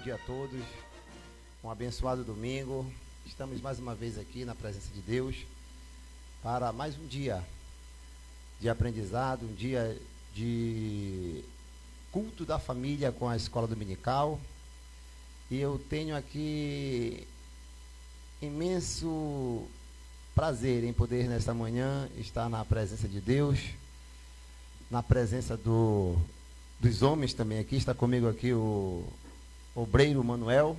dia a todos, um abençoado domingo. Estamos mais uma vez aqui na presença de Deus para mais um dia de aprendizado, um dia de culto da família com a escola dominical. E eu tenho aqui imenso prazer em poder nesta manhã estar na presença de Deus, na presença dos homens também aqui. Está comigo aqui o obreiro Manuel,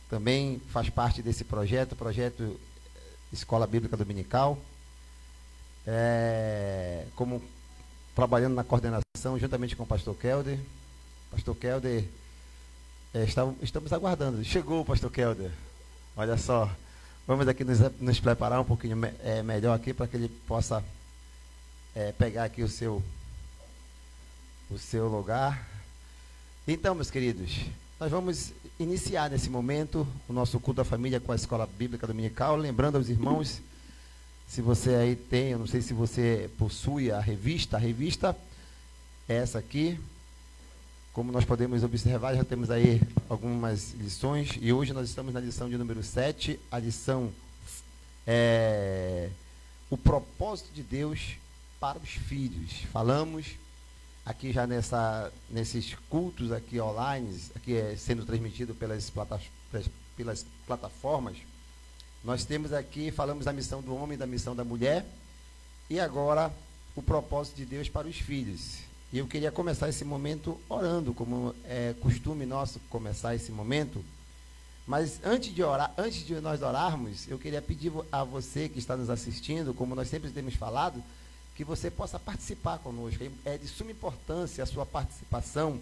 também faz parte desse projeto Escola Bíblica Dominical, como trabalhando na coordenação juntamente com o pastor Kelder. Pastor Kelder, estamos aguardando. Chegou o pastor Kelder. Olha só, vamos aqui nos preparar um pouquinho melhor aqui para que ele possa pegar aqui o seu lugar. Então, meus queridos, nós vamos iniciar nesse momento o nosso culto da família com a Escola Bíblica Dominical. Lembrando aos irmãos, se você aí tem, eu não sei se você possui a revista é essa aqui. Como nós podemos observar, já temos aí algumas lições, e hoje nós estamos na lição de número 7, a lição o propósito de Deus para os filhos. Falamos aqui já nesses cultos aqui online, aqui sendo transmitido pelas plataformas. Nós temos aqui, falamos da missão do homem, da missão da mulher, e agora o propósito de Deus para os filhos. E eu queria começar esse momento orando, como é costume nosso começar esse momento. Mas antes de nós orarmos, eu queria pedir a você que está nos assistindo, como nós sempre temos falado, que você possa participar conosco. É de suma importância a sua participação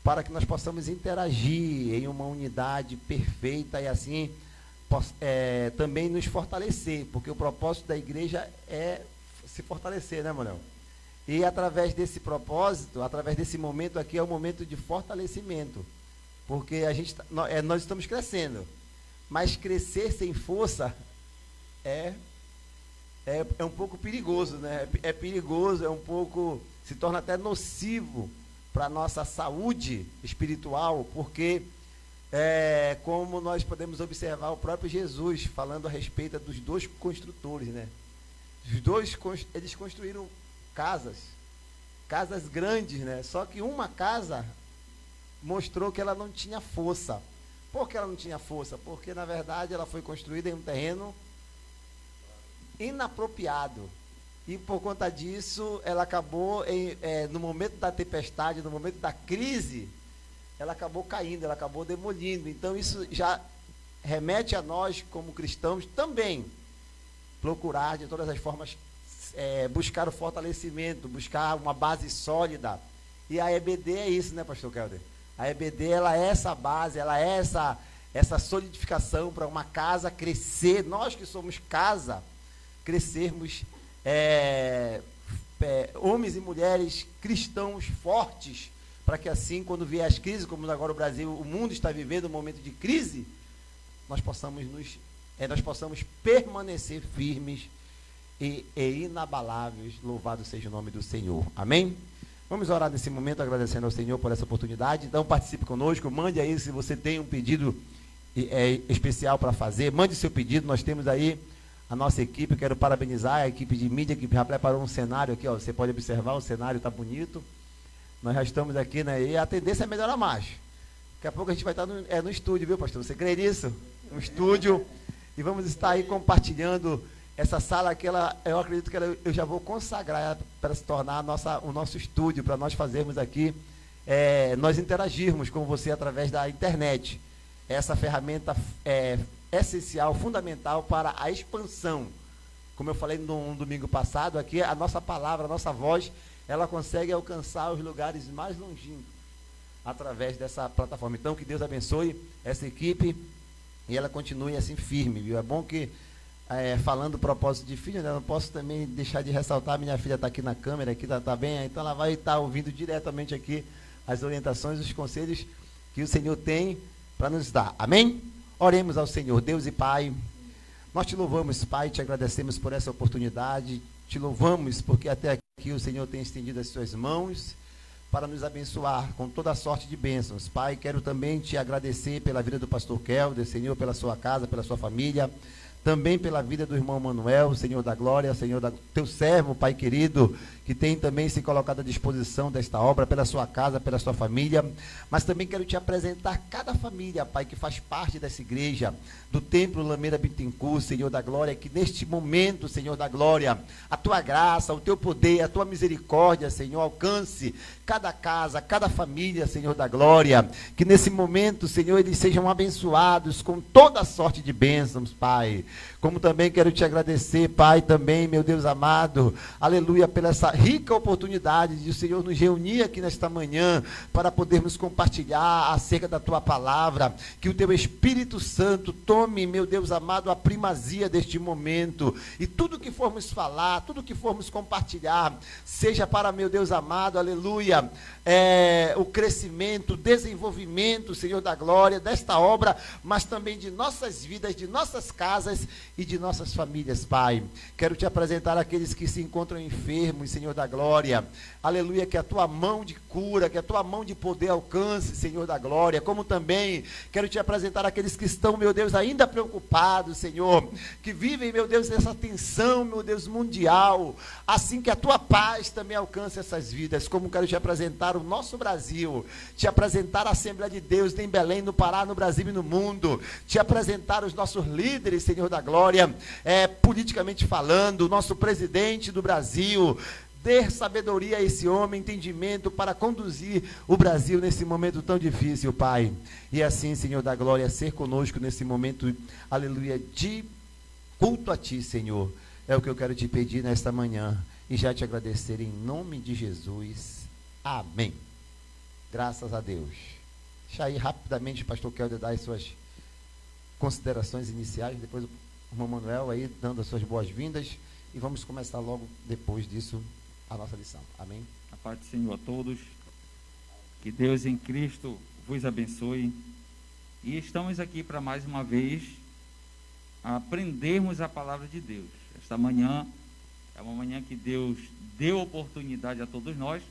para que nós possamos interagir em uma unidade perfeita e assim também nos fortalecer, porque o propósito da igreja é se fortalecer, né, Manuel? E através desse propósito, através desse momento aqui, é um momento de fortalecimento, porque nós estamos crescendo, mas crescer sem força é um pouco perigoso, né? É perigoso, se torna até nocivo para a nossa saúde espiritual, porque como nós podemos observar o próprio Jesus falando a respeito dos dois construtores, né? Os dois, eles construíram casas grandes, né? Só que uma casa mostrou que ela não tinha força. Por que ela não tinha força? Porque, na verdade, ela foi construída em um terreno inapropriado. E, por conta disso, ela acabou, no momento da tempestade, no momento da crise, ela acabou caindo, ela acabou demolindo. Então, isso já remete a nós, como cristãos, também procurar, de todas as formas, buscar o fortalecimento, buscar uma base sólida. E a EBD é isso, né, pastor Kelder? A EBD, ela é essa base, ela é essa solidificação para uma casa crescer. Nós que somos casa, crescermos homens e mulheres cristãos fortes, para que assim, quando vier as crises, como agora o Brasil, o mundo está vivendo um momento de crise, nós possamos permanecer firmes e inabaláveis. Louvado seja o nome do Senhor. Amém? Vamos orar nesse momento, agradecendo ao Senhor por essa oportunidade. Então participe conosco, mande aí se você tem um pedido especial para fazer, mande seu pedido. Nós temos aí a nossa equipe, quero parabenizar a equipe de mídia que já preparou um cenário aqui, ó, você pode observar, o cenário está bonito. Nós já estamos aqui, né, e a tendência é melhorar mais. Daqui a pouco a gente vai estar no estúdio, viu, pastor? Você crê nisso? No estúdio, e vamos estar aí compartilhando essa sala aqui. Eu acredito que eu já vou consagrar para se tornar o nosso estúdio, para nós fazermos aqui, nós interagirmos com você através da internet. Essa ferramenta essencial, fundamental para a expansão. Como eu falei no domingo passado, aqui a nossa palavra, a nossa voz, ela consegue alcançar os lugares mais longínquos através dessa plataforma. Então, que Deus abençoe essa equipe e ela continue assim firme, viu? É bom que, falando do propósito de filho, né, eu não posso também deixar de ressaltar, minha filha está aqui na câmera, aqui tá bem, então ela vai estar ouvindo diretamente aqui as orientações, os conselhos que o Senhor tem para nos dar. Amém? Oremos ao Senhor. Deus e Pai, nós te louvamos, Pai, te agradecemos por essa oportunidade, te louvamos porque até aqui o Senhor tem estendido as suas mãos, para nos abençoar com toda a sorte de bênçãos. Pai, quero também te agradecer pela vida do pastor Kelder, Senhor, pela sua casa, pela sua família, também pela vida do irmão Manuel, Senhor da glória, Senhor teu servo, Pai querido, que tem também se colocado à disposição desta obra, pela sua casa, pela sua família, mas também quero te apresentar cada família, Pai, que faz parte dessa igreja, do Templo Lameira Bittencourt, Senhor da glória, que neste momento, Senhor da glória, a tua graça, o teu poder, a tua misericórdia, Senhor, alcance cada casa, cada família, Senhor da glória, que nesse momento, Senhor, eles sejam abençoados com toda a sorte de bênçãos, Pai. Como também quero te agradecer, Pai, também, meu Deus amado, aleluia, pela essa rica oportunidade de o Senhor nos reunir aqui nesta manhã, para podermos compartilhar acerca da tua palavra, que o teu Espírito Santo tome, meu Deus amado, a primazia deste momento, e tudo que formos falar, tudo que formos compartilhar, seja para, meu Deus amado, aleluia, o crescimento, o desenvolvimento, Senhor da glória, desta obra, mas também de nossas vidas, de nossas casas e de nossas famílias, Pai. Quero te apresentar aqueles que se encontram enfermos, Senhor da glória, aleluia, que a tua mão de cura, que a tua mão de poder alcance, Senhor da glória, como também quero te apresentar aqueles que estão, meu Deus, ainda preocupados, Senhor, que vivem, meu Deus, nessa tensão, meu Deus, mundial, assim que a tua paz também alcance essas vidas, como quero te apresentar o nosso Brasil, te apresentar a Assembleia de Deus em Belém, no Pará, no Brasil e no mundo, te apresentar os nossos líderes, Senhor da glória, politicamente falando, o nosso presidente do Brasil. Dê sabedoria a esse homem, entendimento para conduzir o Brasil nesse momento tão difícil, Pai. E assim, Senhor da glória, ser conosco nesse momento, aleluia, de culto a Ti, Senhor. É o que eu quero te pedir nesta manhã e já te agradecer em nome de Jesus. Amém. Graças a Deus. Deixa aí rapidamente o pastor Kelder dar as suas considerações iniciais, depois o irmão Manuel aí dando as suas boas-vindas e vamos começar logo depois disso a nossa lição. Amém? A paz do Senhor a todos, que Deus em Cristo vos abençoe, e estamos aqui para mais uma vez aprendermos a palavra de Deus. Esta manhã é uma manhã que Deus deu oportunidade a todos nós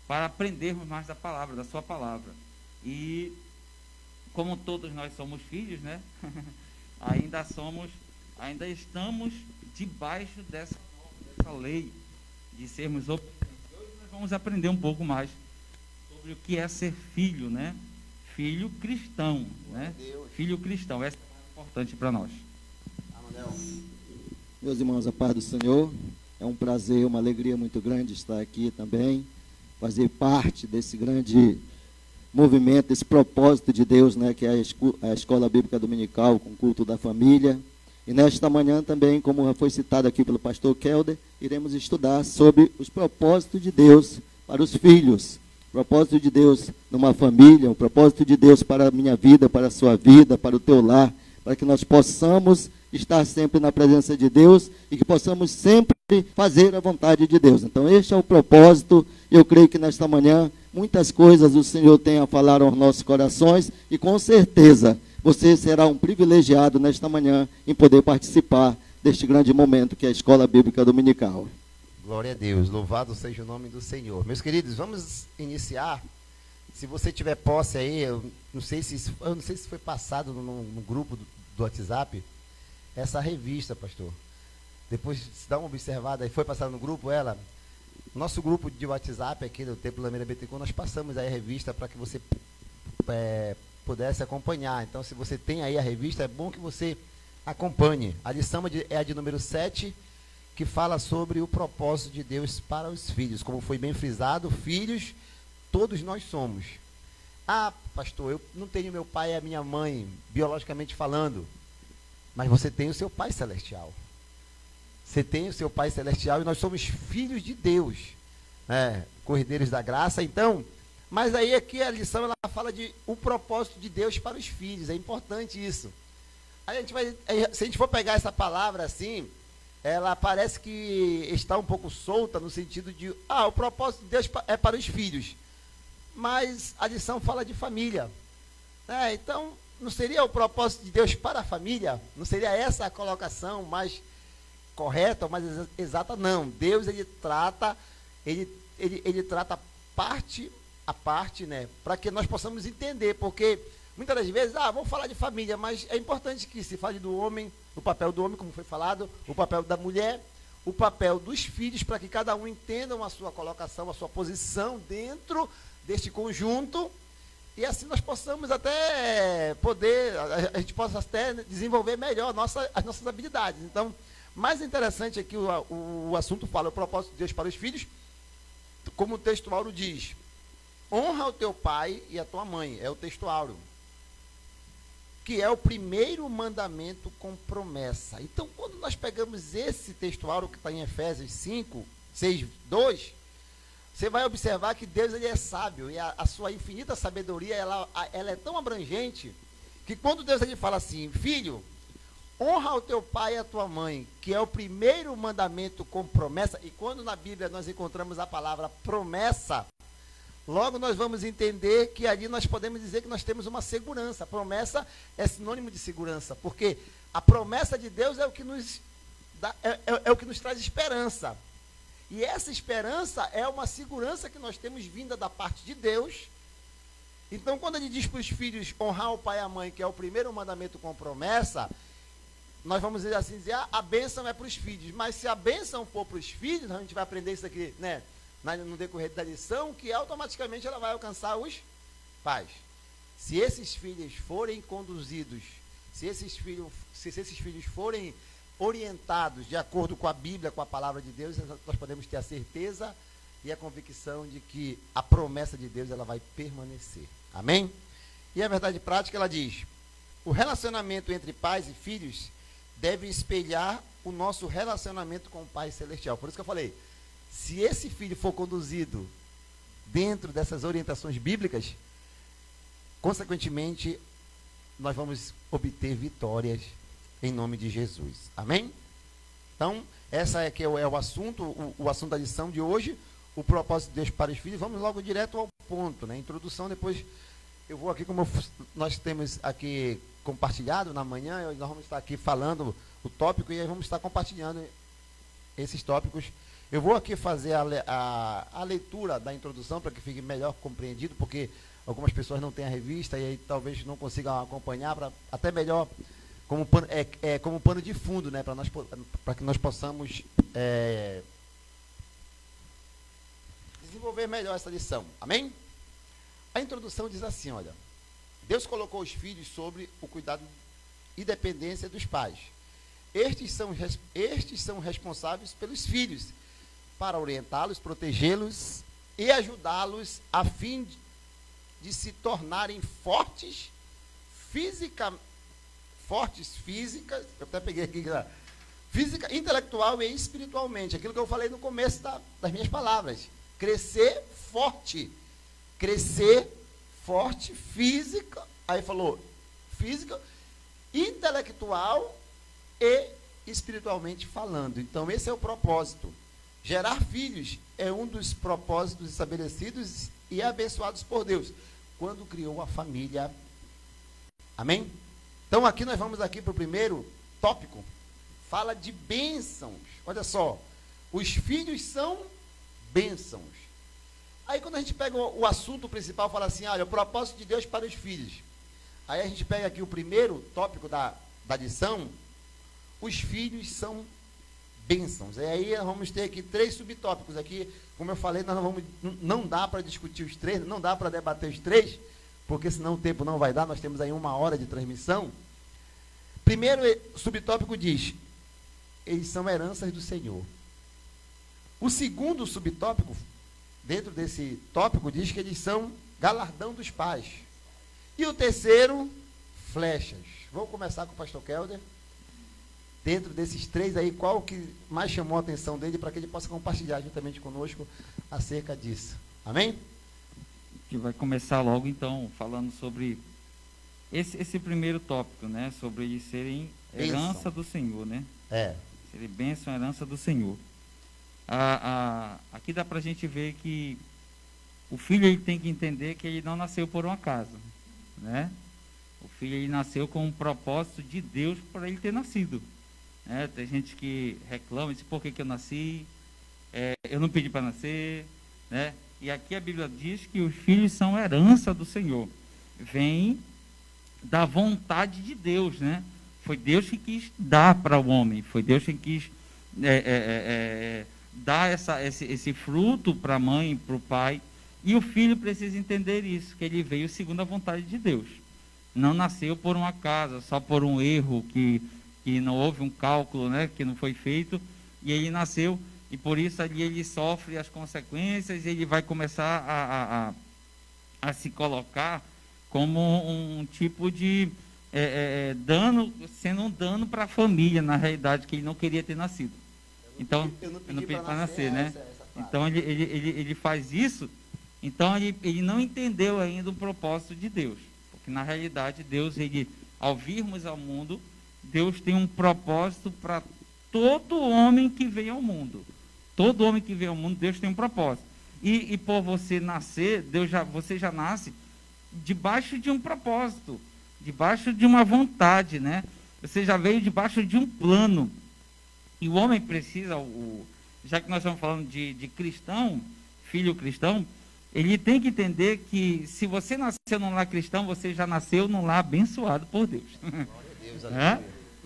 para aprendermos mais da palavra, da sua palavra, e como todos nós somos filhos, né? ainda estamos debaixo dessa lei de sermos obedientes. Hoje nós vamos aprender um pouco mais sobre o que é ser filho, né? Filho cristão, né? Filho cristão, essa é importante para nós. Meus irmãos, a paz do Senhor, é um prazer, uma alegria muito grande estar aqui também, fazer parte desse grande movimento, esse propósito de Deus, né, que é a Escola Bíblica Dominical com culto da família. E nesta manhã também, como já foi citado aqui pelo pastor Kelder, iremos estudar sobre os propósitos de Deus para os filhos. O propósito de Deus numa família, o propósito de Deus para a minha vida, para a sua vida, para o teu lar, para que nós possamos estar sempre na presença de Deus e que possamos sempre fazer a vontade de Deus. Então este é o propósito. Eu creio que nesta manhã muitas coisas o Senhor tem a falar aos nossos corações e com certeza você será um privilegiado nesta manhã em poder participar deste grande momento que é a Escola Bíblica Dominical. Glória a Deus, louvado seja o nome do Senhor. Meus queridos, vamos iniciar. Se você tiver posse aí, eu não sei se foi passado no grupo do WhatsApp, essa revista, pastor. Depois, se dá uma observada aí, foi passada no grupo ela? Nosso grupo de WhatsApp aqui do Templo Lameira Bittencourt, nós passamos aí a revista para que você pudesse acompanhar. Então, se você tem aí a revista, é bom que você acompanhe. A lição é a de número 7, que fala sobre o propósito de Deus para os filhos. Como foi bem frisado, filhos, todos nós somos. Ah, pastor, eu não tenho meu pai e a minha mãe, biologicamente falando, mas você tem o seu pai celestial. Você tem o seu pai celestial e nós somos filhos de Deus, né? Cordeiros da graça. Então, mas aí aqui a lição ela fala de o propósito de Deus para os filhos. É importante isso. Aí a gente vai, se a gente for pegar essa palavra assim, ela parece que está um pouco solta no sentido de, o propósito de Deus é para os filhos. Mas a lição fala de família. Então, não seria o propósito de Deus para a família? Não seria essa a colocação mais correta ou mais exata? Não. Deus, ele trata parte a parte, né, para que nós possamos entender, porque muitas das vezes, vamos falar de família, mas é importante que se fale do homem, o papel do homem, como foi falado, o papel da mulher, o papel dos filhos, para que cada um entenda a sua colocação, a sua posição dentro deste conjunto, e assim nós possamos até poder, a gente possa até desenvolver melhor as nossas habilidades. Então, mais interessante aqui o assunto fala, o propósito de Deus para os filhos, como o texto áureo diz, honra o teu pai e a tua mãe, é o texto áureo, que é o primeiro mandamento com promessa. Então, quando nós pegamos esse texto áureo que está em Efésios 5, 6, 2, você vai observar que Deus ele é sábio, e a sua infinita sabedoria, ela é tão abrangente, que quando Deus ele fala assim, filho, honra o teu pai e a tua mãe, que é o primeiro mandamento com promessa, e quando na Bíblia nós encontramos a palavra promessa, logo nós vamos entender que ali nós podemos dizer que nós temos uma segurança. A promessa é sinônimo de segurança, porque a promessa de Deus é o que nos dá, é o que nos traz esperança. E essa esperança é uma segurança que nós temos vinda da parte de Deus. Então, quando ele diz para os filhos honrar o pai e a mãe, que é o primeiro mandamento com promessa, nós vamos dizer assim, a bênção é para os filhos. Mas se a bênção for para os filhos, a gente vai aprender isso aqui, né, no decorrer da lição, que automaticamente ela vai alcançar os pais. Se esses filhos forem conduzidos, se esses filhos forem orientados de acordo com a Bíblia, com a palavra de Deus, nós podemos ter a certeza e a convicção de que a promessa de Deus ela vai permanecer. Amém? E a verdade prática, ela diz, o relacionamento entre pais e filhos deve espelhar o nosso relacionamento com o Pai Celestial. Por isso que eu falei, se esse filho for conduzido dentro dessas orientações bíblicas, consequentemente, nós vamos obter vitórias em nome de Jesus. Amém? Então, essa é que é o assunto, o assunto da lição de hoje, o propósito de Deus para os filhos. Vamos logo direto ao ponto, né? Introdução, depois eu vou aqui, como nós temos aqui compartilhado na manhã, nós vamos estar aqui falando o tópico e aí vamos estar compartilhando esses tópicos. Eu vou aqui fazer a leitura da introdução para que fique melhor compreendido, porque algumas pessoas não têm a revista e aí talvez não consigam acompanhar, até melhor como pano de fundo, né, para que nós possamos desenvolver melhor essa lição. Amém? A introdução diz assim, olha, Deus colocou os filhos sobre o cuidado e dependência dos pais. Estes são responsáveis pelos filhos, para orientá-los, protegê-los e ajudá-los a fim de se tornarem fortes física, eu até peguei aqui, física, intelectual e espiritualmente, aquilo que eu falei no começo das minhas palavras, crescer forte, física, aí falou, física, intelectual e espiritualmente falando. Então esse é o propósito. Gerar filhos é um dos propósitos estabelecidos e abençoados por Deus, quando criou a família. Amém? Então aqui nós vamos aqui para o primeiro tópico, fala de bênçãos. Olha só, os filhos são bênçãos. Aí quando a gente pega o assunto principal, fala assim, olha, o propósito de Deus para os filhos. Aí a gente pega aqui o primeiro tópico da lição, os filhos são bênçãos. E aí nós vamos ter aqui 3 subtópicos aqui, como eu falei, não dá para discutir os 3, não dá para debater os 3, porque senão o tempo não vai dar, nós temos aí 1 hora de transmissão. Primeiro subtópico diz, eles são heranças do Senhor. O segundo subtópico, dentro desse tópico, diz que eles são galardão dos pais. E o terceiro, flechas. Vamos começar com o pastor Kelder. Dentro desses 3 aí, qual que mais chamou a atenção dele para que ele possa compartilhar juntamente conosco acerca disso. Amém? Que vai começar logo, então, falando sobre esse primeiro tópico, né? Sobre eles serem herança do Senhor, né? Serem bênção, herança do Senhor. Aqui dá para a gente ver que o filho ele tem que entender que ele não nasceu por um acaso, né? O filho ele nasceu com um propósito de Deus para ele ter nascido. Tem gente que reclama, diz, por que eu nasci? Eu não pedi para nascer, né? E aqui a Bíblia diz que os filhos são herança do Senhor. Vem da vontade de Deus, né? Foi Deus que quis dar para o homem, foi Deus que quis dar esse fruto para a mãe, para o pai. E o filho precisa entender isso, que ele veio segundo a vontade de Deus. Não nasceu por um acaso, só por um erro, que não houve um cálculo, né, que não foi feito, e ele nasceu, e por isso ali ele sofre as consequências, e ele vai começar a se colocar como um tipo de dano, sendo um dano para a família, na realidade, que ele não queria ter nascido. Então, eu não pedi para nascer, né? Então, ele faz isso. Então, ele não entendeu ainda o propósito de Deus. Porque, na realidade, Deus, ao virmos ao mundo, Deus tem um propósito para todo homem que vem ao mundo. Todo homem que vem ao mundo, Deus tem um propósito. E por você nascer, você já nasce debaixo de um propósito, debaixo de uma vontade, né? Você já veio debaixo de um plano. E o homem precisa, já que nós estamos falando de cristão, filho cristão, ele tem que entender que se você nasceu num lar cristão, você já nasceu num lar abençoado por Deus. Glória a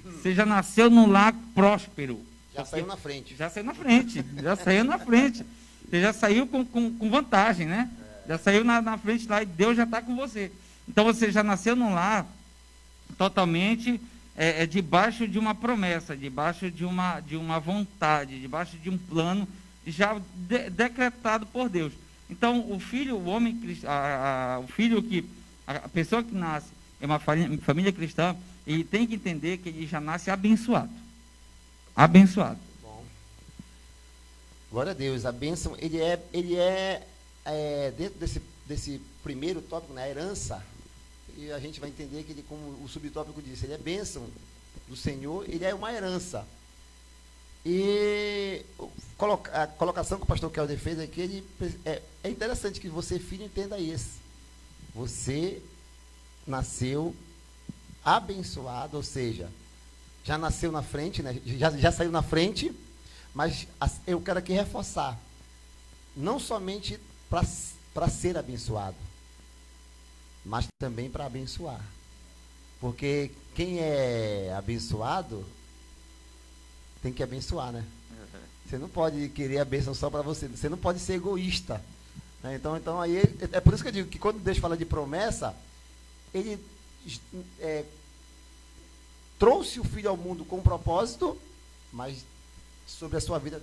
Deus, Você já nasceu num lar próspero. Já saiu na frente. Já saiu na frente. Já saiu na frente. Você já saiu com vantagem, né? Já saiu na frente lá e Deus já está com você. Então você já nasceu num lar totalmente debaixo de uma promessa, debaixo de uma vontade, debaixo de um plano já decretado por Deus. Então o filho, o homem, a pessoa que nasce em uma família cristã, ele tem que entender que ele já nasce abençoado. Abençoado. Bom. Glória a Deus. A bênção, ele é dentro desse primeiro tópico, na herança, e a gente vai entender que ele, como o subtópico disse, ele é bênção do Senhor, ele é uma herança. E a colocação que o pastor Kelder fez aqui, é interessante que você, filho, entenda isso. Você nasceu abençoado, ou seja, já nasceu na frente, né? já saiu na frente, mas eu quero aqui reforçar, não somente para ser abençoado, mas também para abençoar. Porque quem é abençoado tem que abençoar, né? Você não pode querer a bênção só para você, você não pode ser egoísta, né? Então aí é por isso que eu digo que quando Deus fala de promessa, ele trouxe o filho ao mundo com um propósito, mas sobre a sua vida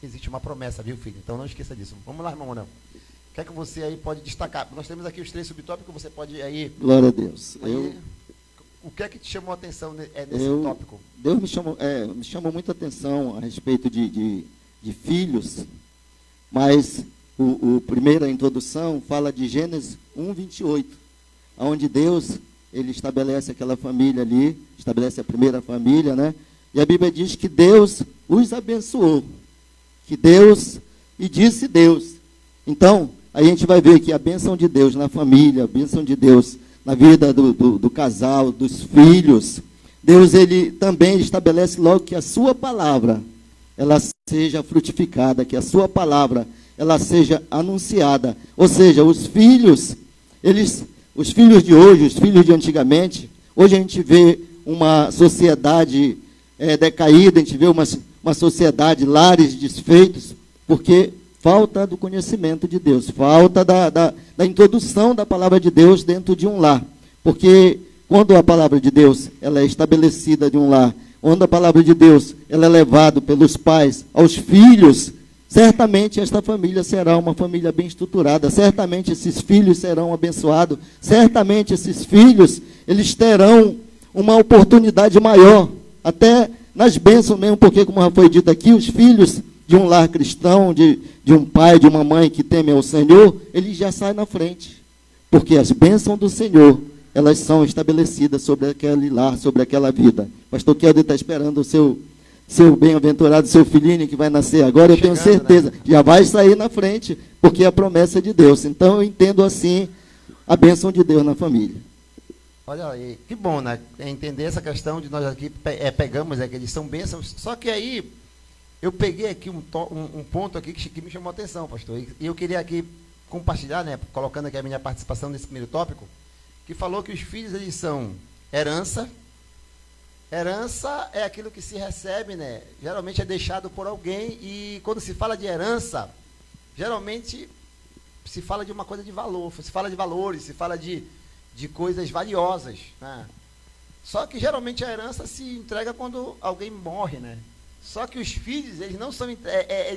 existe uma promessa, viu, filho? Então não esqueça disso. Vamos lá, irmão, não. O que é que você aí pode destacar? Nós temos aqui os 3 subtópicos, você pode aí... Glória a Deus. O que é que te chamou a atenção nesse tópico? Deus me chamou muita atenção a respeito de filhos, mas a primeira introdução fala de Gênesis 1:28, onde Deus, ele estabelece aquela família ali, estabelece a primeira família, né? E a Bíblia diz que Deus os abençoou, e disse Deus. Então, a gente vai ver que a bênção de Deus na família, a bênção de Deus na vida do casal, dos filhos, Deus, ele também estabelece logo que a sua palavra, ela seja frutificada, que a sua palavra, ela seja anunciada. Ou seja, os filhos de hoje, os filhos de antigamente, hoje a gente vê uma sociedade decaída, a gente vê uma sociedade, lares desfeitos, porque falta do conhecimento de Deus, falta da introdução da palavra de Deus dentro de um lar. Porque quando a palavra de Deus ela é estabelecida de um lar, quando a palavra de Deus ela é levada pelos pais aos filhos, certamente esta família será uma família bem estruturada, certamente esses filhos serão abençoados, certamente esses filhos, eles terão uma oportunidade maior, até nas bênçãos mesmo, porque como já foi dito aqui, os filhos de um lar cristão, de um pai, de uma mãe que teme ao Senhor, ele já sai na frente, porque as bênçãos do Senhor, elas são estabelecidas sobre aquele lar, sobre aquela vida. Pastor Kelder está esperando o seu bem-aventurado, seu filhinho que vai nascer agora, eu tenho certeza, né? Já vai sair na frente, porque é a promessa de Deus. Então eu entendo assim a bênção de Deus na família. Olha aí, que bom, né? Entender essa questão de nós aqui pegamos, que eles são bênçãos, só que aí eu peguei aqui um ponto aqui que me chamou a atenção, pastor, e eu queria aqui compartilhar, né, colocando aqui a minha participação nesse primeiro tópico, que falou que os filhos, eles são herança. Herança é aquilo que se recebe, né? Geralmente é deixado por alguém, e quando se fala de herança, geralmente se fala de uma coisa de valor, se fala de valores, se fala de coisas valiosas, né? Só que geralmente a herança se entrega quando alguém morre, né? Só que os filhos, eles não são,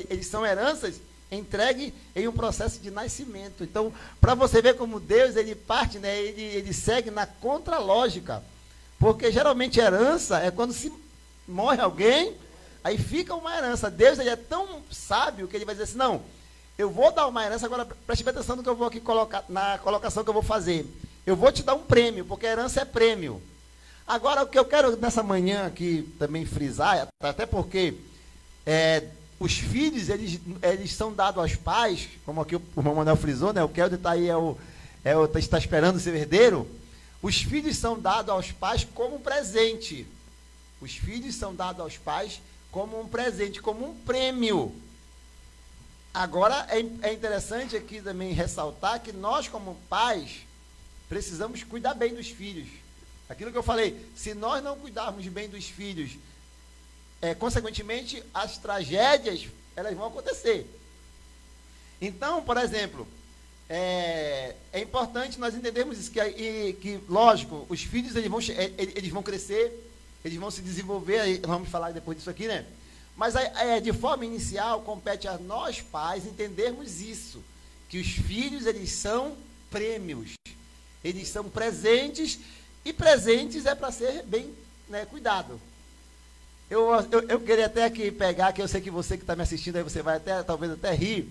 eles são heranças entregues em um processo de nascimento. Então, para você ver como Deus, ele parte, né? Ele segue na contralógica. Porque geralmente herança é quando se morre alguém, aí fica uma herança. Deus, ele é tão sábio que ele vai dizer assim, não, eu vou dar uma herança, agora preste atenção no que eu vou aqui colocar, na colocação que eu vou fazer. Eu vou te dar um prêmio, porque a herança é prêmio. Agora, o que eu quero nessa manhã aqui também frisar, até porque os filhos, eles são dados aos pais, como aqui o irmão Manuel frisou, né? O Kelder está aí, está esperando ser herdeiro. Os filhos são dados aos pais como um presente. Os filhos são dados aos pais como um presente, como um prêmio. Agora, é interessante aqui também ressaltar que nós, como pais, precisamos cuidar bem dos filhos. Aquilo que eu falei, se nós não cuidarmos bem dos filhos, consequentemente, as tragédias, elas vão acontecer. Então, por exemplo, é importante nós entendermos isso, que lógico, os filhos, eles vão crescer, eles vão se desenvolver, aí vamos falar depois disso aqui, né? Mas de forma inicial, compete a nós pais entendermos isso, que os filhos, eles são prêmios, eles são presentes, e presentes é para ser bem, né, cuidado. Eu queria até aqui pegar, que eu sei que você que está me assistindo, aí você vai talvez até rir.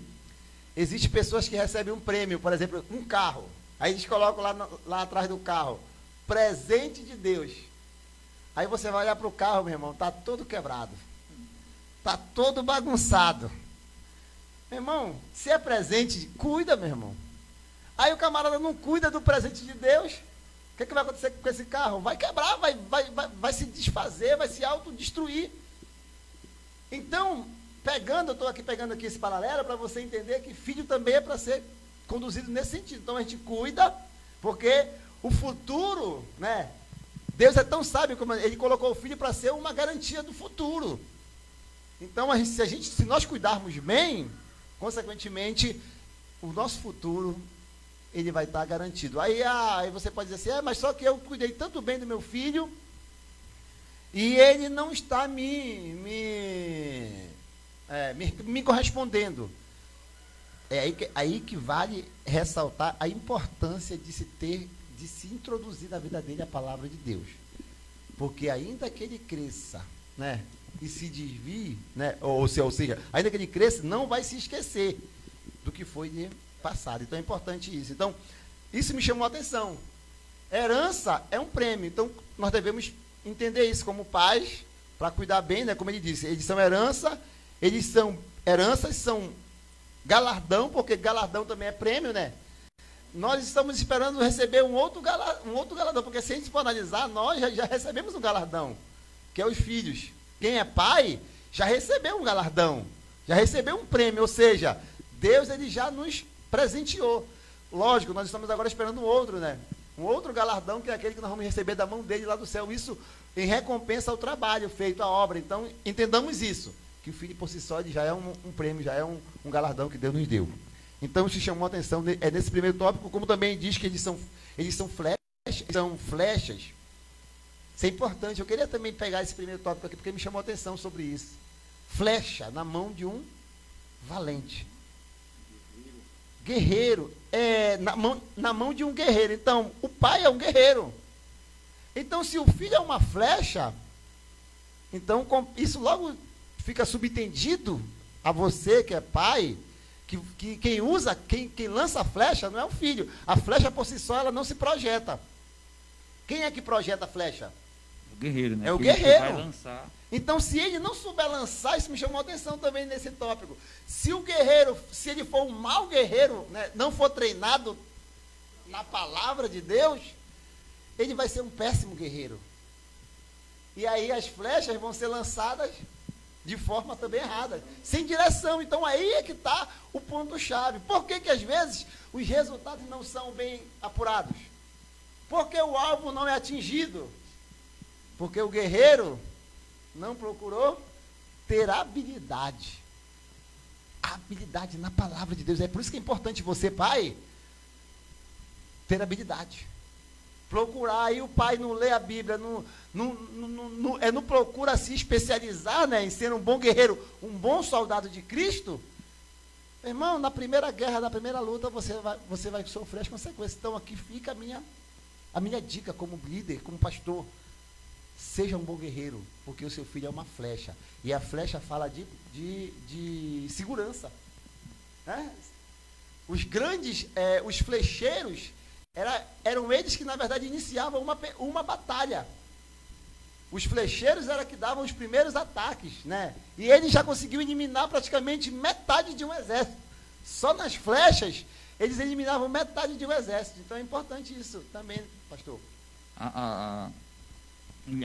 Existem pessoas que recebem um prêmio, por exemplo, um carro. Aí eles colocam lá atrás do carro, presente de Deus. Aí você vai olhar para o carro, meu irmão, está todo quebrado. Está todo bagunçado. Meu irmão, se é presente, cuida, meu irmão. Aí o camarada não cuida do presente de Deus. O que vai acontecer com esse carro? Vai quebrar, vai se desfazer, vai se autodestruir. Então, eu estou aqui pegando aqui esse paralelo para você entender que filho também é para ser conduzido nesse sentido. Então a gente cuida, porque o futuro, né? Deus é tão sábio como ele colocou o filho para ser uma garantia do futuro. Então, se nós cuidarmos bem, consequentemente, o nosso futuro, ele vai estar garantido. Aí você pode dizer assim, mas só que eu cuidei tanto bem do meu filho, e ele não está me correspondendo. É aí que vale ressaltar a importância de se introduzir na vida dele a palavra de Deus. Porque ainda que ele cresça, né, e se desvie, né, ou seja, ainda que ele cresça, não vai se esquecer do que foi de passado. Então é importante isso. Então, isso me chamou a atenção. Herança é um prêmio. Então, nós devemos entender isso como pais, para cuidar bem, né, como ele disse, eles são heranças são galardão, porque galardão também é prêmio, né? Nós estamos esperando receber um outro galardão, porque se a gente for analisar, nós já recebemos um galardão, que é os filhos. Quem é pai já recebeu um galardão, já recebeu um prêmio, ou seja, Deus, ele já nos presenteou. Lógico, nós estamos agora esperando um outro, né? Um outro galardão, que é aquele que nós vamos receber da mão dele lá do céu, isso em recompensa ao trabalho feito, à obra. Então, entendamos isso, que o filho por si só ele já é um prêmio, já é um galardão que Deus nos deu. Então, isso chamou a atenção, nesse primeiro tópico, como também diz que eles são flechas. Isso é importante. Eu queria também pegar esse primeiro tópico aqui, porque me chamou a atenção sobre isso. Flecha na mão de um valente. Guerreiro. Na mão de um guerreiro. Então, o pai é um guerreiro. Então, se o filho é uma flecha, então isso logo fica subentendido a você que é pai, que quem lança a flecha não é o filho. A flecha por si só, ela não se projeta. Quem é que projeta a flecha? O guerreiro, né? É o guerreiro. Que vai lançar. Então, se ele não souber lançar, isso me chamou a atenção também nesse tópico. Se ele for um mau guerreiro, né, não for treinado na palavra de Deus, ele vai ser um péssimo guerreiro. E aí as flechas vão ser lançadas de forma também errada, sem direção. Então aí é que está o ponto-chave. Por que que às vezes os resultados não são bem apurados? Porque o alvo não é atingido? Porque o guerreiro não procurou ter habilidade. Habilidade na palavra de Deus. É por isso que é importante você, pai, ter habilidade. Procurar, aí o pai não lê a Bíblia, não procura se especializar, né, em ser um bom guerreiro, um bom soldado de Cristo. Irmão, na primeira guerra, na primeira luta, você vai sofrer as consequências. Então aqui fica a minha dica como líder, como pastor. Seja um bom guerreiro, porque o seu filho é uma flecha. E a flecha fala de segurança. Né? Os grandes, os flecheiros, eram eles que, na verdade, iniciavam uma batalha. Os flecheiros eram que davam os primeiros ataques, né? E ele já conseguiu eliminar praticamente metade de um exército. Só nas flechas, eles eliminavam metade de um exército. Então é importante isso também, pastor. A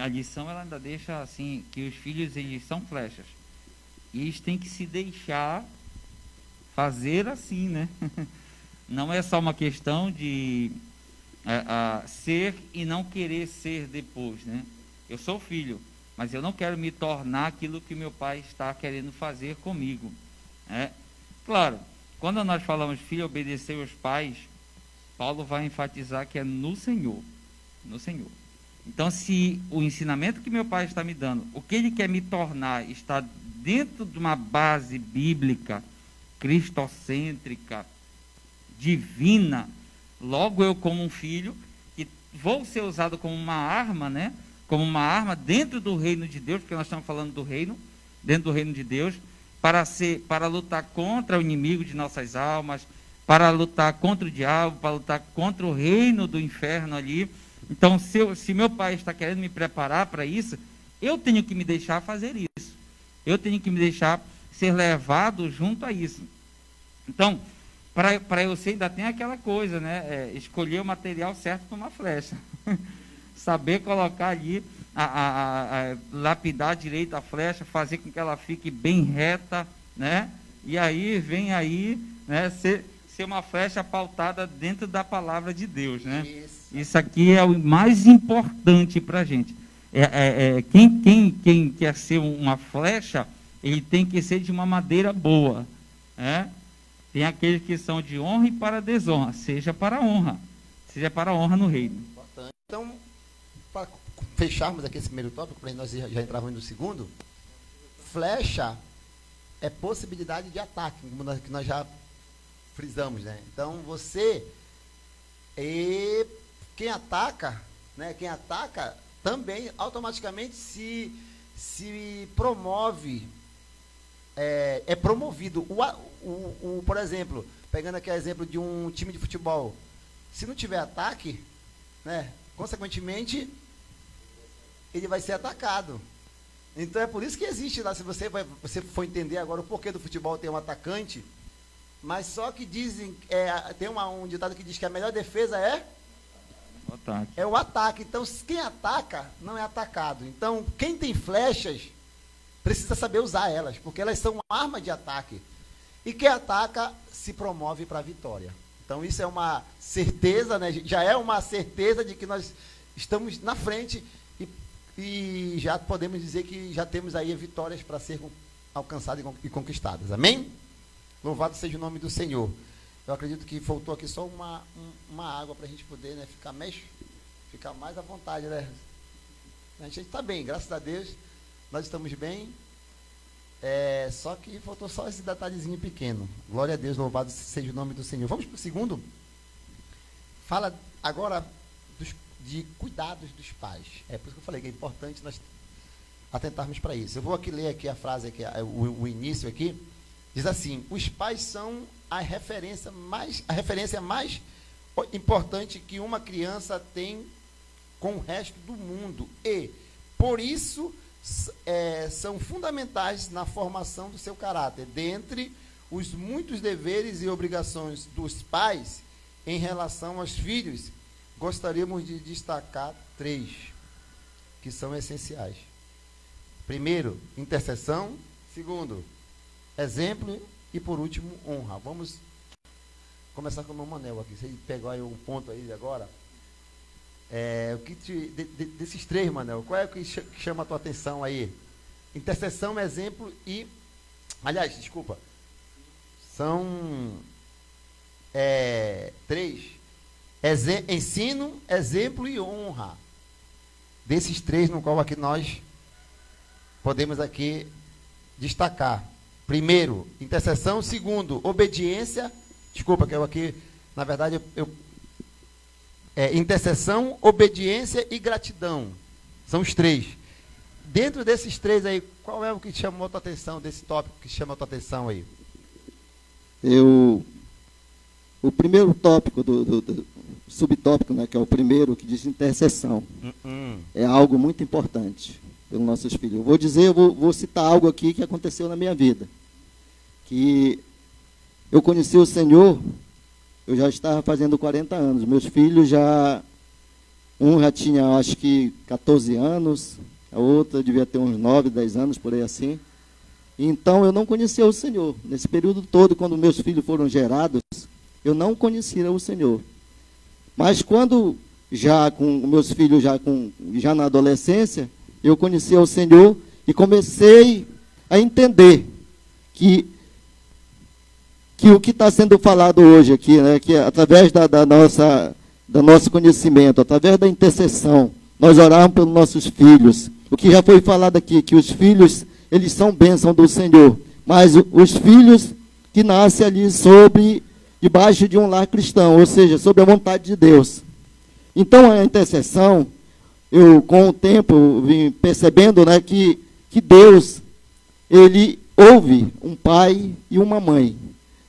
lição, ela ainda deixa assim, que os filhos, eles são flechas. E eles têm que se deixar fazer assim, né? Não é só uma questão de ser e não querer ser depois, né? Eu sou filho, mas eu não quero me tornar aquilo que meu pai está querendo fazer comigo. Claro, quando nós falamos filho, obedecer aos pais, Paulo vai enfatizar que é no Senhor. No Senhor. Então, se o ensinamento que meu pai está me dando, o que ele quer me tornar, está dentro de uma base bíblica, cristocêntrica, divina, logo eu, como um filho, que vou ser usado como uma arma, né? Como uma arma dentro do reino de Deus, porque nós estamos falando do reino, dentro do reino de Deus, para lutar contra o inimigo de nossas almas, para lutar contra o diabo, para lutar contra o reino do inferno ali. Então, se meu pai está querendo me preparar para isso, eu tenho que me deixar fazer isso. Eu tenho que me deixar ser levado junto a isso. Então, para eu ser, ainda tem aquela coisa, né? Escolher o material certo para uma flecha. Saber colocar ali, lapidar direito a flecha, fazer com que ela fique bem reta, né? E aí, vem aí, né? Ser uma flecha pautada dentro da palavra de Deus, né? Isso aqui é o mais importante para a gente. Quem quer ser uma flecha, ele tem que ser de uma madeira boa. Tem aqueles que são de honra e para desonra. Seja para honra. Seja para honra no reino. Importante. Então, para fecharmos aqui esse primeiro tópico, para nós já entrarmos no segundo, flecha é possibilidade de ataque, como que nós já frisamos, né? Então, quem ataca, né? Quem ataca também automaticamente se promove, é promovido. Por exemplo, pegando aqui o exemplo de um time de futebol, se não tiver ataque, né? Consequentemente, ele vai ser atacado. Então é por isso que existe lá, se você for entender agora o porquê do futebol ter um atacante, mas só que dizem, tem um ditado que diz que a melhor defesa é o ataque. Então, quem ataca não é atacado. Então, quem tem flechas precisa saber usar elas, porque elas são uma arma de ataque. E quem ataca se promove para a vitória. Então, isso é uma certeza, né? Já é uma certeza de que nós estamos na frente e já podemos dizer que já temos aí vitórias para ser alcançadas e conquistadas. Amém? Louvado seja o nome do Senhor. Eu acredito que faltou aqui só uma água para a gente poder, né, ficar mais à vontade, né? A gente está bem, graças a Deus, nós estamos bem. Só que faltou só esse detalhezinho pequeno. Glória a Deus, louvado seja o nome do Senhor. Vamos para o segundo. Fala agora de cuidados dos pais. É por isso que eu falei que é importante nós atentarmos para isso. Eu vou aqui ler aqui a frase, aqui, o início aqui. Diz assim: os pais são a referência mais importante que uma criança tem com o resto do mundo e, por isso, são fundamentais na formação do seu caráter. Dentre os muitos deveres e obrigações dos pais em relação aos filhos, gostaríamos de destacar 3, que são essenciais. Primeiro, intercessão. Segundo, exemplo. E por último, honra. Vamos começar com o irmão Manel aqui. Você pegou aí um ponto aí agora. O que desses três, Manel, qual é o que chama a tua atenção aí? Intercessão, exemplo e... Aliás, desculpa. São três. Ensino, exemplo e honra. Desses três, no qual aqui nós podemos aqui destacar. Primeiro, intercessão. Segundo, obediência. Desculpa, que eu aqui, na verdade, intercessão, obediência e gratidão. São os três. Dentro desses três aí, qual é o que chamou a tua atenção, desse tópico que chama a tua atenção aí? O primeiro tópico, do subtópico, né, que é o primeiro, que diz intercessão, é algo muito importante pelos nossos filhos. Eu vou citar algo aqui que aconteceu na minha vida. Que eu conheci o Senhor, eu já estava fazendo 40 anos. Meus filhos um já tinha, acho que, 14 anos, a outra devia ter uns 9, 10 anos, por aí assim. Então, eu não conhecia o Senhor. Nesse período todo, quando meus filhos foram gerados, eu não conhecia o Senhor. Mas quando, já com meus filhos, já na adolescência, eu conheci o Senhor e comecei a entender que o que está sendo falado hoje aqui, né, que através do nosso conhecimento, através da intercessão, nós orarmos pelos nossos filhos. O que já foi falado aqui, que os filhos, eles são bênção do Senhor, mas os filhos que nascem ali debaixo de um lar cristão, ou seja, sob a vontade de Deus. Então, a intercessão, eu com o tempo vim percebendo, né, que Deus, ele ouve um pai e uma mãe.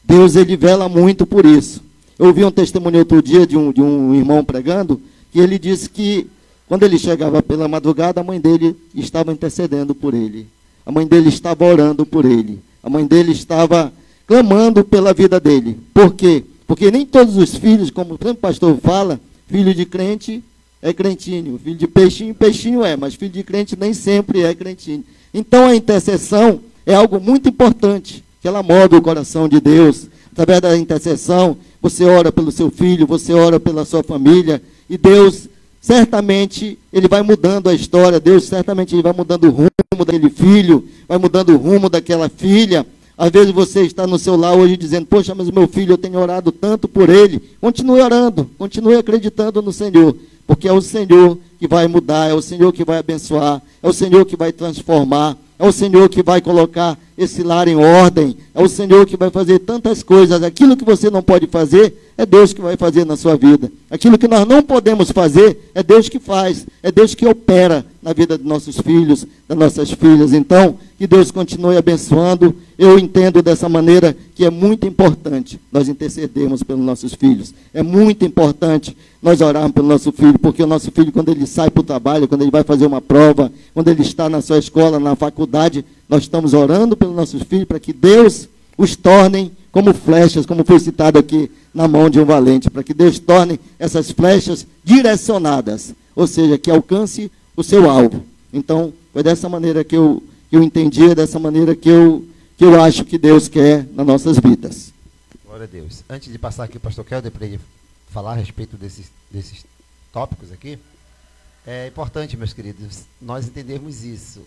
Deus, ele vela muito por isso. Eu ouvi um testemunho outro dia de um irmão pregando, que ele disse que quando ele chegava pela madrugada, a mãe dele estava intercedendo por ele. A mãe dele estava orando por ele. A mãe dele estava clamando pela vida dele. Por quê? Porque nem todos os filhos, como o pastor fala, filho de crente é crentinho, filho de peixinho, peixinho é, mas filho de crente nem sempre é crentinho. Então a intercessão é algo muito importante, que ela move o coração de Deus. Através da intercessão, você ora pelo seu filho, você ora pela sua família, e Deus, certamente, ele vai mudando a história, Deus, certamente, ele vai mudando o rumo daquele filho, vai mudando o rumo daquela filha. Às vezes você está no seu lar hoje dizendo, poxa, mas o meu filho, eu tenho orado tanto por ele. Continue orando, continue acreditando no Senhor, porque é o Senhor que vai mudar, é o Senhor que vai abençoar, é o Senhor que vai transformar, é o Senhor que vai colocar esse lar em ordem, é o Senhor que vai fazer tantas coisas. Aquilo que você não pode fazer, é Deus que vai fazer na sua vida. Aquilo que nós não podemos fazer, é Deus que faz, é Deus que opera na vida dos nossos filhos, das nossas filhas. Então, que Deus continue abençoando. Eu entendo dessa maneira que é muito importante nós intercedermos pelos nossos filhos. É muito importante nós orarmos pelo nosso filho, porque o nosso filho, quando ele sai para o trabalho, quando ele vai fazer uma prova, quando ele está na sua escola, na faculdade, nós estamos orando pelos nossos filhos para que Deus os torne como flechas, como foi citado aqui na mão de um valente, para que Deus torne essas flechas direcionadas, ou seja, que alcance o seu alvo. Então, foi dessa maneira que eu entendi, é dessa maneira que eu acho que Deus quer nas nossas vidas. Glória a Deus. Antes de passar aqui o pastor Kelder para ele falar a respeito desses tópicos aqui, é importante, meus queridos, nós entendermos isso.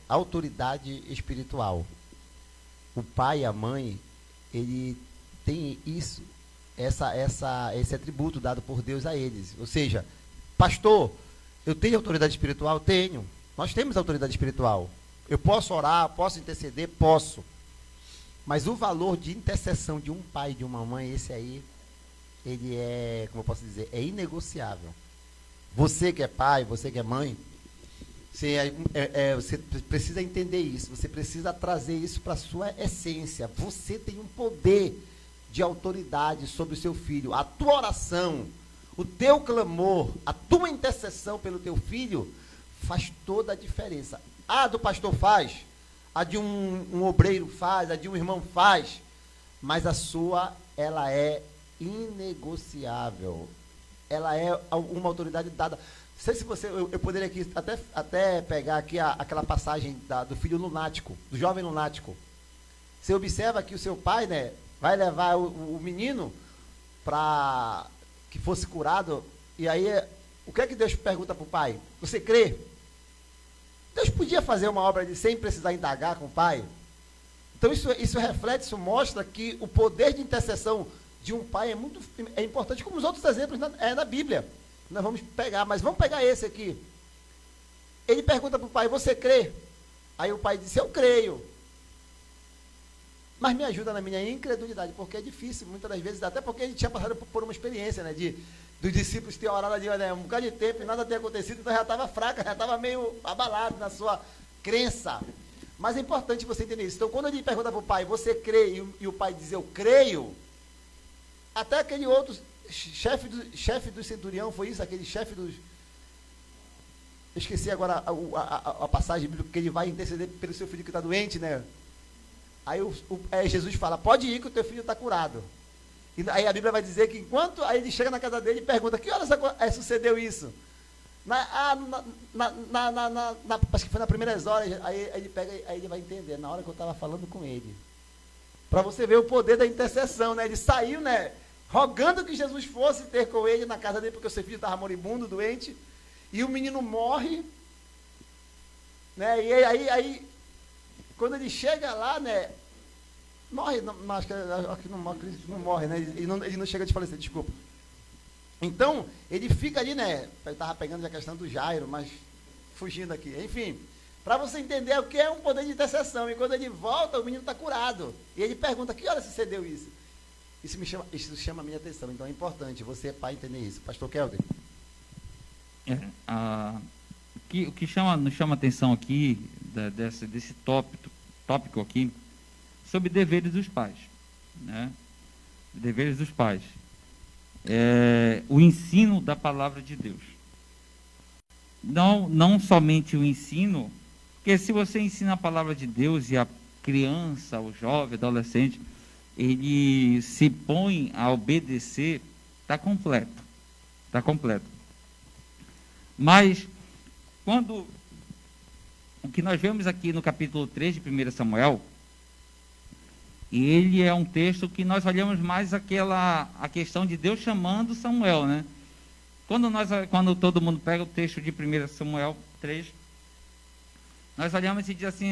Autoridade espiritual. O pai e a mãe, ele tem isso, esse atributo dado por Deus a eles. Ou seja, pastor, eu tenho autoridade espiritual? Tenho. Nós temos autoridade espiritual. Eu posso orar, posso interceder? Posso. Mas o valor de intercessão de um pai e de uma mãe, esse aí, ele é, como eu posso dizer, é inegociável. Você que é pai, você que é mãe, você precisa entender isso, você precisa trazer isso para a sua essência. Você tem um poder de autoridade sobre o seu filho. A tua oração, o teu clamor, a tua intercessão pelo teu filho faz toda a diferença. A do pastor faz, a de um obreiro faz, a de um irmão faz, mas a sua, ela é inegociável. ela é uma autoridade dada. Não sei se você, eu poderia aqui até pegar aqui aquela passagem do filho lunático, do jovem lunático. Você observa que o seu pai, né, vai levar o menino para que fosse curado, e aí, o que é que Deus pergunta para o pai? Você crê? Deus podia fazer uma obra sem precisar indagar com o pai? Então isso reflete, isso mostra que o poder de intercessão de um pai é importante, como os outros exemplos na Bíblia. Nós vamos pegar, mas vamos pegar esse aqui. Ele pergunta para o pai, você crê? Aí o pai disse, eu creio. Mas me ajuda na minha incredulidade, porque é difícil, muitas das vezes, até porque ele tinha passado por uma experiência, né, dos discípulos ter orado ali, né, um bocado de tempo e nada tinha acontecido, então já estava fraca, já estava meio abalado na sua crença. Mas é importante você entender isso. Então, quando ele pergunta para o pai, você crê? E o pai diz, eu creio. Até aquele outro chefe do centurião, foi isso? Aquele chefe dos... Eu esqueci agora a passagem bíblica, que ele vai interceder pelo seu filho que está doente, né? Aí Jesus fala, pode ir que o teu filho está curado. E aí a Bíblia vai dizer que enquanto aí ele chega na casa dele e pergunta, que horas sucedeu isso? Acho que foi nas primeiras horas, aí ele vai entender, na hora que eu estava falando com ele. Para você ver o poder da intercessão, né? Ele saiu, né, rogando que Jesus fosse ter com ele na casa dele, porque o seu filho estava moribundo, doente, e o menino morre, né? E aí quando ele chega lá, né, morre, acho que não morre, né? Ele não chega de falecer, desculpa. Então, ele fica ali, né? Eu estava pegando a questão do Jairo, mas fugindo aqui. Enfim, para você entender o que é um poder de intercessão. E quando ele volta, o menino está curado. E ele pergunta, que hora sucedeu isso? Isso chama a minha atenção. Então é importante você, pai, entender isso. Pastor Kelvin. O que nos chama a atenção aqui, desse tópico aqui, sobre deveres dos pais, né? Deveres dos pais. O ensino da palavra de Deus. Não somente o ensino, porque se você ensina a palavra de Deus e a criança, o jovem, adolescente, ele se põe a obedecer, está completo. Está completo. Mas, o que nós vemos aqui no capítulo 3 de 1 Samuel, ele é um texto que nós olhamos mais a questão de Deus chamando Samuel, né? Quando todo mundo pega o texto de 1 Samuel 3, nós olhamos e diz assim,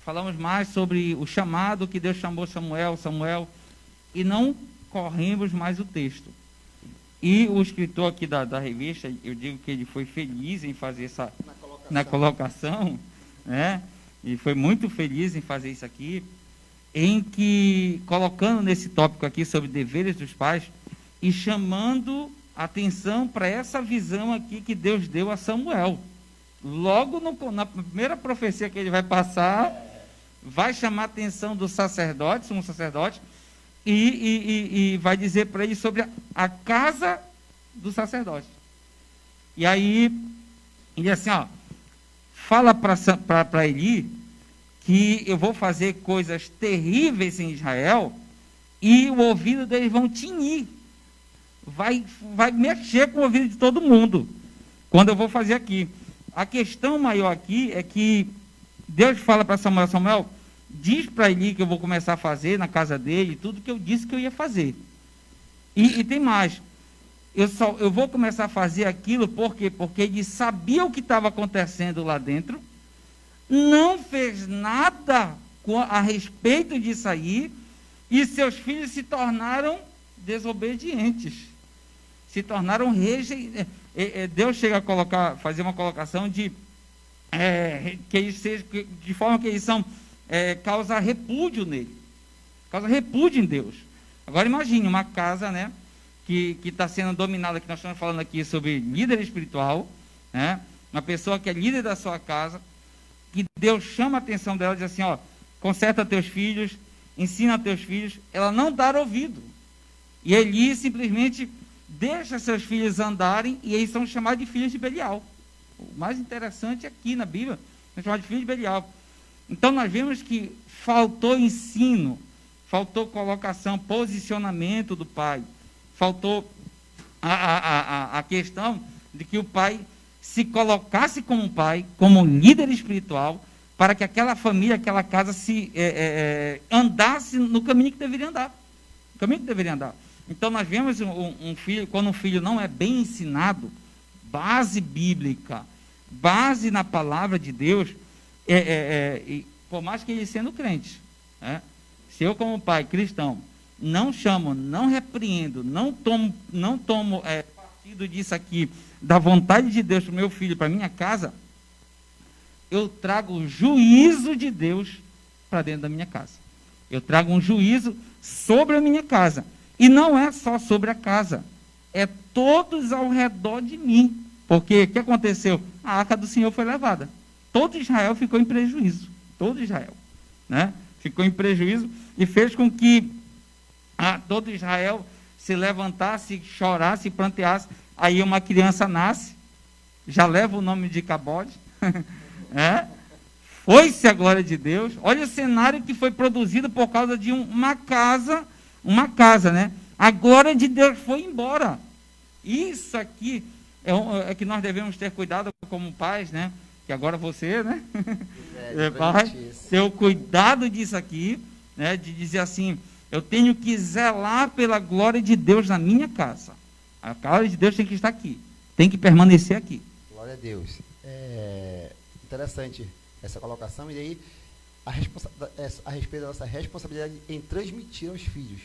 falamos mais sobre o chamado que Deus chamou Samuel, e não corremos mais o texto. E o escritor aqui da revista, eu digo que ele foi feliz em fazer essa na colocação, né? E foi muito feliz em fazer isso aqui, em que, colocando nesse tópico aqui sobre deveres dos pais, e chamando atenção para essa visão aqui que Deus deu a Samuel. Logo na primeira profecia que ele vai passar, vai chamar a atenção do sacerdote, sumo sacerdote, e vai dizer para ele sobre a casa do sacerdote. E aí, ele diz assim, fala para Eli que eu vou fazer coisas terríveis em Israel e o ouvido deles vão tinir. Vai mexer com o ouvido de todo mundo quando eu vou fazer aqui. A questão maior aqui é que Deus fala para Samuel, diz para Eli que eu vou começar a fazer na casa dele tudo que eu disse que eu ia fazer. E tem mais. Eu vou começar a fazer aquilo porque ele sabia o que estava acontecendo lá dentro, não fez nada a respeito disso aí, e seus filhos se tornaram desobedientes, se tornaram Deus chega a fazer uma colocação de que eles sejam, de forma que eles são causa repúdio nele, causa repúdio em Deus. Agora imagine uma casa, né, que está sendo dominada, que nós estamos falando aqui sobre líder espiritual, né, uma pessoa que é líder da sua casa, que Deus chama a atenção dela e diz assim, conserta teus filhos, ensina teus filhos, ela não dar ouvido. E Eli simplesmente deixa seus filhos andarem, e eles são chamados de filhos de Belial. O mais interessante aqui na Bíblia, são chamados de filhos de Belial. Então nós vemos que faltou ensino, faltou colocação, posicionamento do pai, faltou a questão de que o pai se colocasse como pai, como líder espiritual, para que aquela família, aquela casa andasse no caminho que deveria andar. O caminho que deveria andar. Então, nós vemos um filho, quando um filho não é bem ensinado, base bíblica, base na palavra de Deus, por mais que ele sendo crente, se eu como pai cristão não chamo, não repreendo, não tomo partido disso aqui, da vontade de Deus para o meu filho, para a minha casa, eu trago o juízo de Deus para dentro da minha casa. Eu trago um juízo sobre a minha casa. E não é só sobre a casa, é todos ao redor de mim. Porque o que aconteceu? A arca do Senhor foi levada. Todo Israel ficou em prejuízo. Todo Israel, né? Ficou em prejuízo e fez com que todo Israel se levantasse, chorasse, planteasse. Aí uma criança nasce, já leva o nome de Cabode. Foi-se a glória de Deus. Olha o cenário que foi produzido por causa de uma casa, né? A glória de Deus foi embora. Isso aqui é que nós devemos ter cuidado como pais, né? Que agora você, né? Pai, ter o cuidado disso aqui, né? De dizer assim, eu tenho que zelar pela glória de Deus na minha casa. A glória de Deus tem que estar aqui, tem que permanecer aqui. Glória a Deus. Interessante essa colocação, e aí a respeito da nossa responsabilidade em transmitir aos filhos.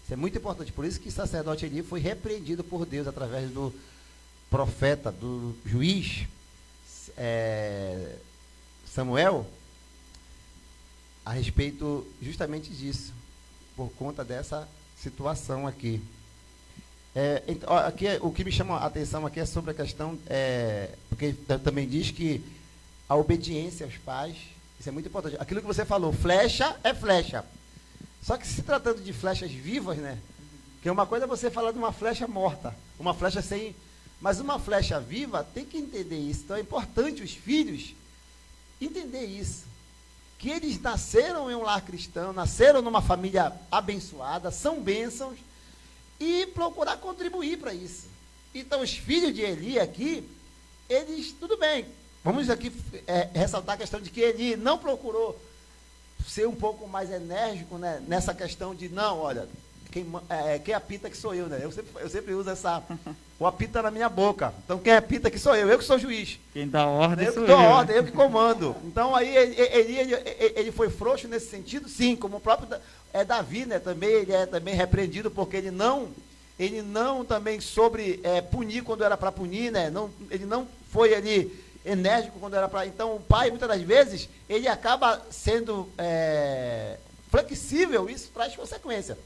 Isso é muito importante, por isso que o sacerdote Eli foi repreendido por Deus através do profeta, do juiz Samuel, a respeito justamente disso, por conta dessa situação aqui. Então, aqui o que me chama a atenção aqui é sobre a questão, porque também diz que a obediência aos pais, isso é muito importante. Aquilo que você falou, flecha é flecha. Só que se tratando de flechas vivas, né? Que uma coisa é você falar de uma flecha morta, uma flecha sem... Mas uma flecha viva tem que entender isso. Então é importante os filhos entender isso. Que eles nasceram em um lar cristão, nasceram numa família abençoada, são bênçãos, e procurar contribuir para isso. Então os filhos de Eli aqui, eles, tudo bem, vamos aqui ressaltar a questão de que Eli não procurou ser um pouco mais enérgico, né, nessa questão de, não, olha, quem apita que sou eu, né? Eu sempre uso o apita na minha boca. Então quem apita que sou eu que sou juiz. Quem dá ordem sou eu. Eu que dou ordem, eu que comando. Então aí ele foi frouxo nesse sentido, sim, como o próprio Davi, né? Também ele é também repreendido porque ele não também soube punir quando era para punir, né? Ele não foi ali enérgico quando era para... Então o pai, muitas das vezes, ele acaba sendo flexível, isso traz consequência.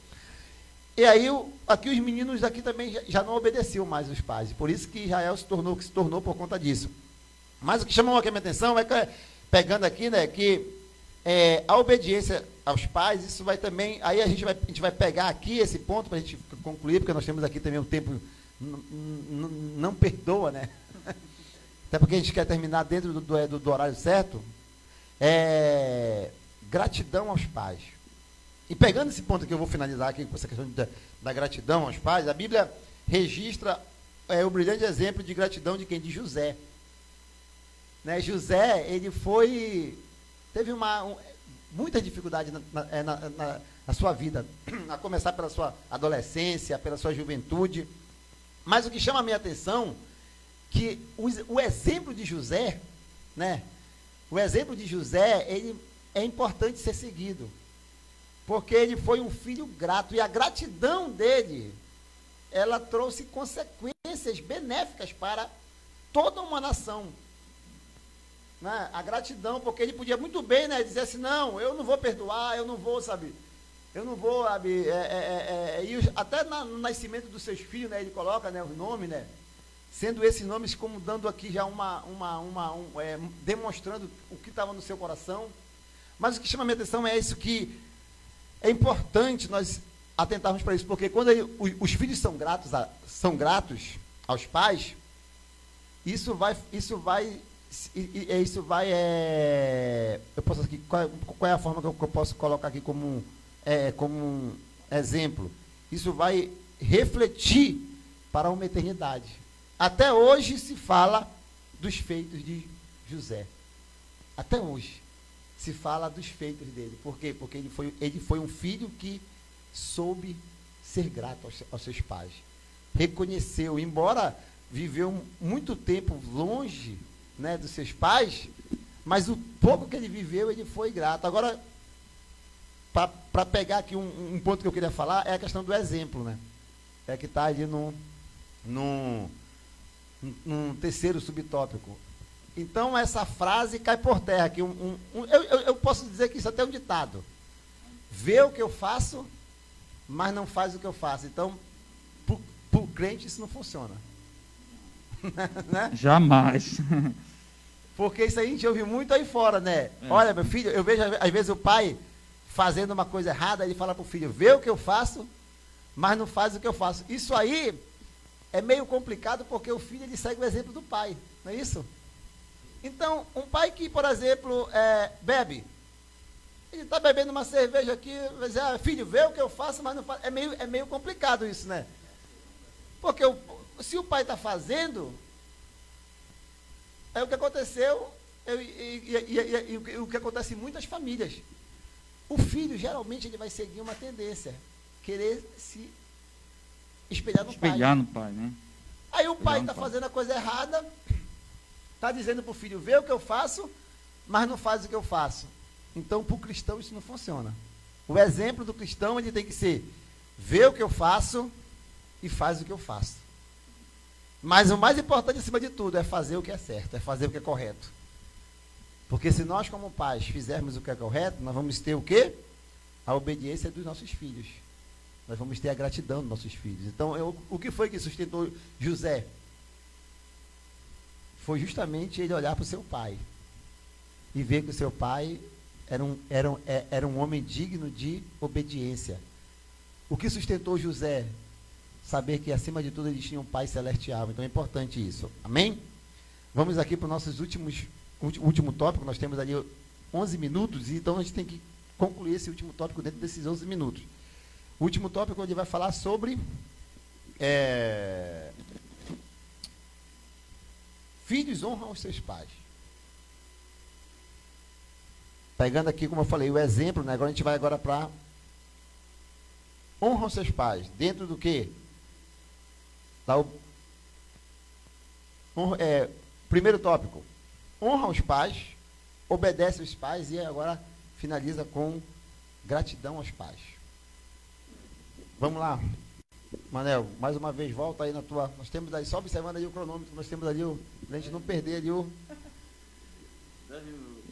E aí, aqui os meninos daqui também já não obedeciam mais os pais. Por isso que Israel se tornou o que se tornou por conta disso. Mas o que chamou aqui a minha atenção é que, pegando aqui, né, que a obediência aos pais, isso vai também... Aí a gente vai pegar aqui esse ponto para a gente concluir, porque nós temos aqui também o tempo não perdoa, né? Até porque a gente quer terminar dentro do horário certo. Gratidão aos pais. E pegando esse ponto que eu vou finalizar aqui com essa questão da gratidão aos pais, a Bíblia registra o brilhante exemplo de gratidão de quem? De José. Né? José, ele teve muita dificuldade na sua vida, a começar pela sua adolescência, pela sua juventude. Mas o que chama a minha atenção, que o exemplo de José, né? O exemplo de José, ele é importante ser seguido. Porque ele foi um filho grato, e a gratidão dele, ela trouxe consequências benéficas para toda uma nação. Né? A gratidão, porque ele podia muito bem, né, dizer assim, não, eu não vou perdoar, eu não vou, sabe, e até no nascimento dos seus filhos, né, ele coloca, né, os nomes, né, sendo esses nomes como dando aqui já demonstrando o que estava no seu coração. Mas o que chama a minha atenção é isso, que é importante nós atentarmos para isso, porque quando os filhos são gratos aos pais, isso vai eu posso aqui, qual é a forma que eu posso colocar aqui como um exemplo? Isso vai refletir para uma eternidade. Até hoje se fala dos feitos de José. Até hoje se fala dos feitos dele. Por quê? Porque ele foi um filho que soube ser grato aos seus pais. Reconheceu, embora viveu muito tempo longe, né, dos seus pais, mas o pouco que ele viveu, ele foi grato. Agora, para pegar aqui um ponto que eu queria falar, é a questão do exemplo, né? É que está ali num terceiro subtópico. Então, essa frase cai por terra. Aqui, eu posso dizer que isso até é um ditado. Vê o que eu faço, mas não faz o que eu faço. Então, para o crente, isso não funciona. Né? Jamais. Porque isso aí a gente ouve muito aí fora, né? Olha, meu filho, eu vejo às vezes o pai fazendo uma coisa errada, ele fala para o filho, vê o que eu faço, mas não faz o que eu faço. Isso aí é meio complicado porque o filho ele segue o exemplo do pai, não é isso? Então, um pai que, por exemplo, bebe, ele está bebendo uma cerveja aqui, vai dizer, filho, vê o que eu faço, mas não faz. É meio complicado isso, né? Porque se o pai está fazendo, é o que aconteceu, e o que acontece em muitas famílias. O filho, geralmente, ele vai seguir uma tendência, querer se espelhar no pai. Espelhar no pai, né? Aí o pai está fazendo a coisa errada, está dizendo para o filho, vê o que eu faço, mas não faz o que eu faço. Então, para o cristão, isso não funciona. O exemplo do cristão, ele tem que ser, vê o que eu faço e faz o que eu faço. Mas o mais importante, acima de tudo, é fazer o que é certo, é fazer o que é correto. Porque se nós, como pais, fizermos o que é correto, nós vamos ter o quê? A obediência dos nossos filhos. Nós vamos ter a gratidão dos nossos filhos. Então, o que foi que sustentou José? Foi justamente ele olhar para o seu pai e ver que o seu pai era um homem digno de obediência. O que sustentou José? Saber que, acima de tudo, ele tinha um pai celestial. Então, é importante isso. Amém? Vamos aqui para o nosso último tópico. Nós temos ali 11 minutos, então a gente tem que concluir esse último tópico dentro desses 11 minutos. O último tópico, ele vai falar sobre filhos honram os seus pais. Pegando aqui, como eu falei, o exemplo, né? Agora a gente vai para honra os seus pais. Dentro do quê? Primeiro tópico, honra os pais, obedece aos pais e agora finaliza com gratidão aos pais. Vamos lá, Manel, mais uma vez, volta aí na tua. Nós temos aí, só observando ali o cronômetro, nós temos ali, pra gente não perder ali o.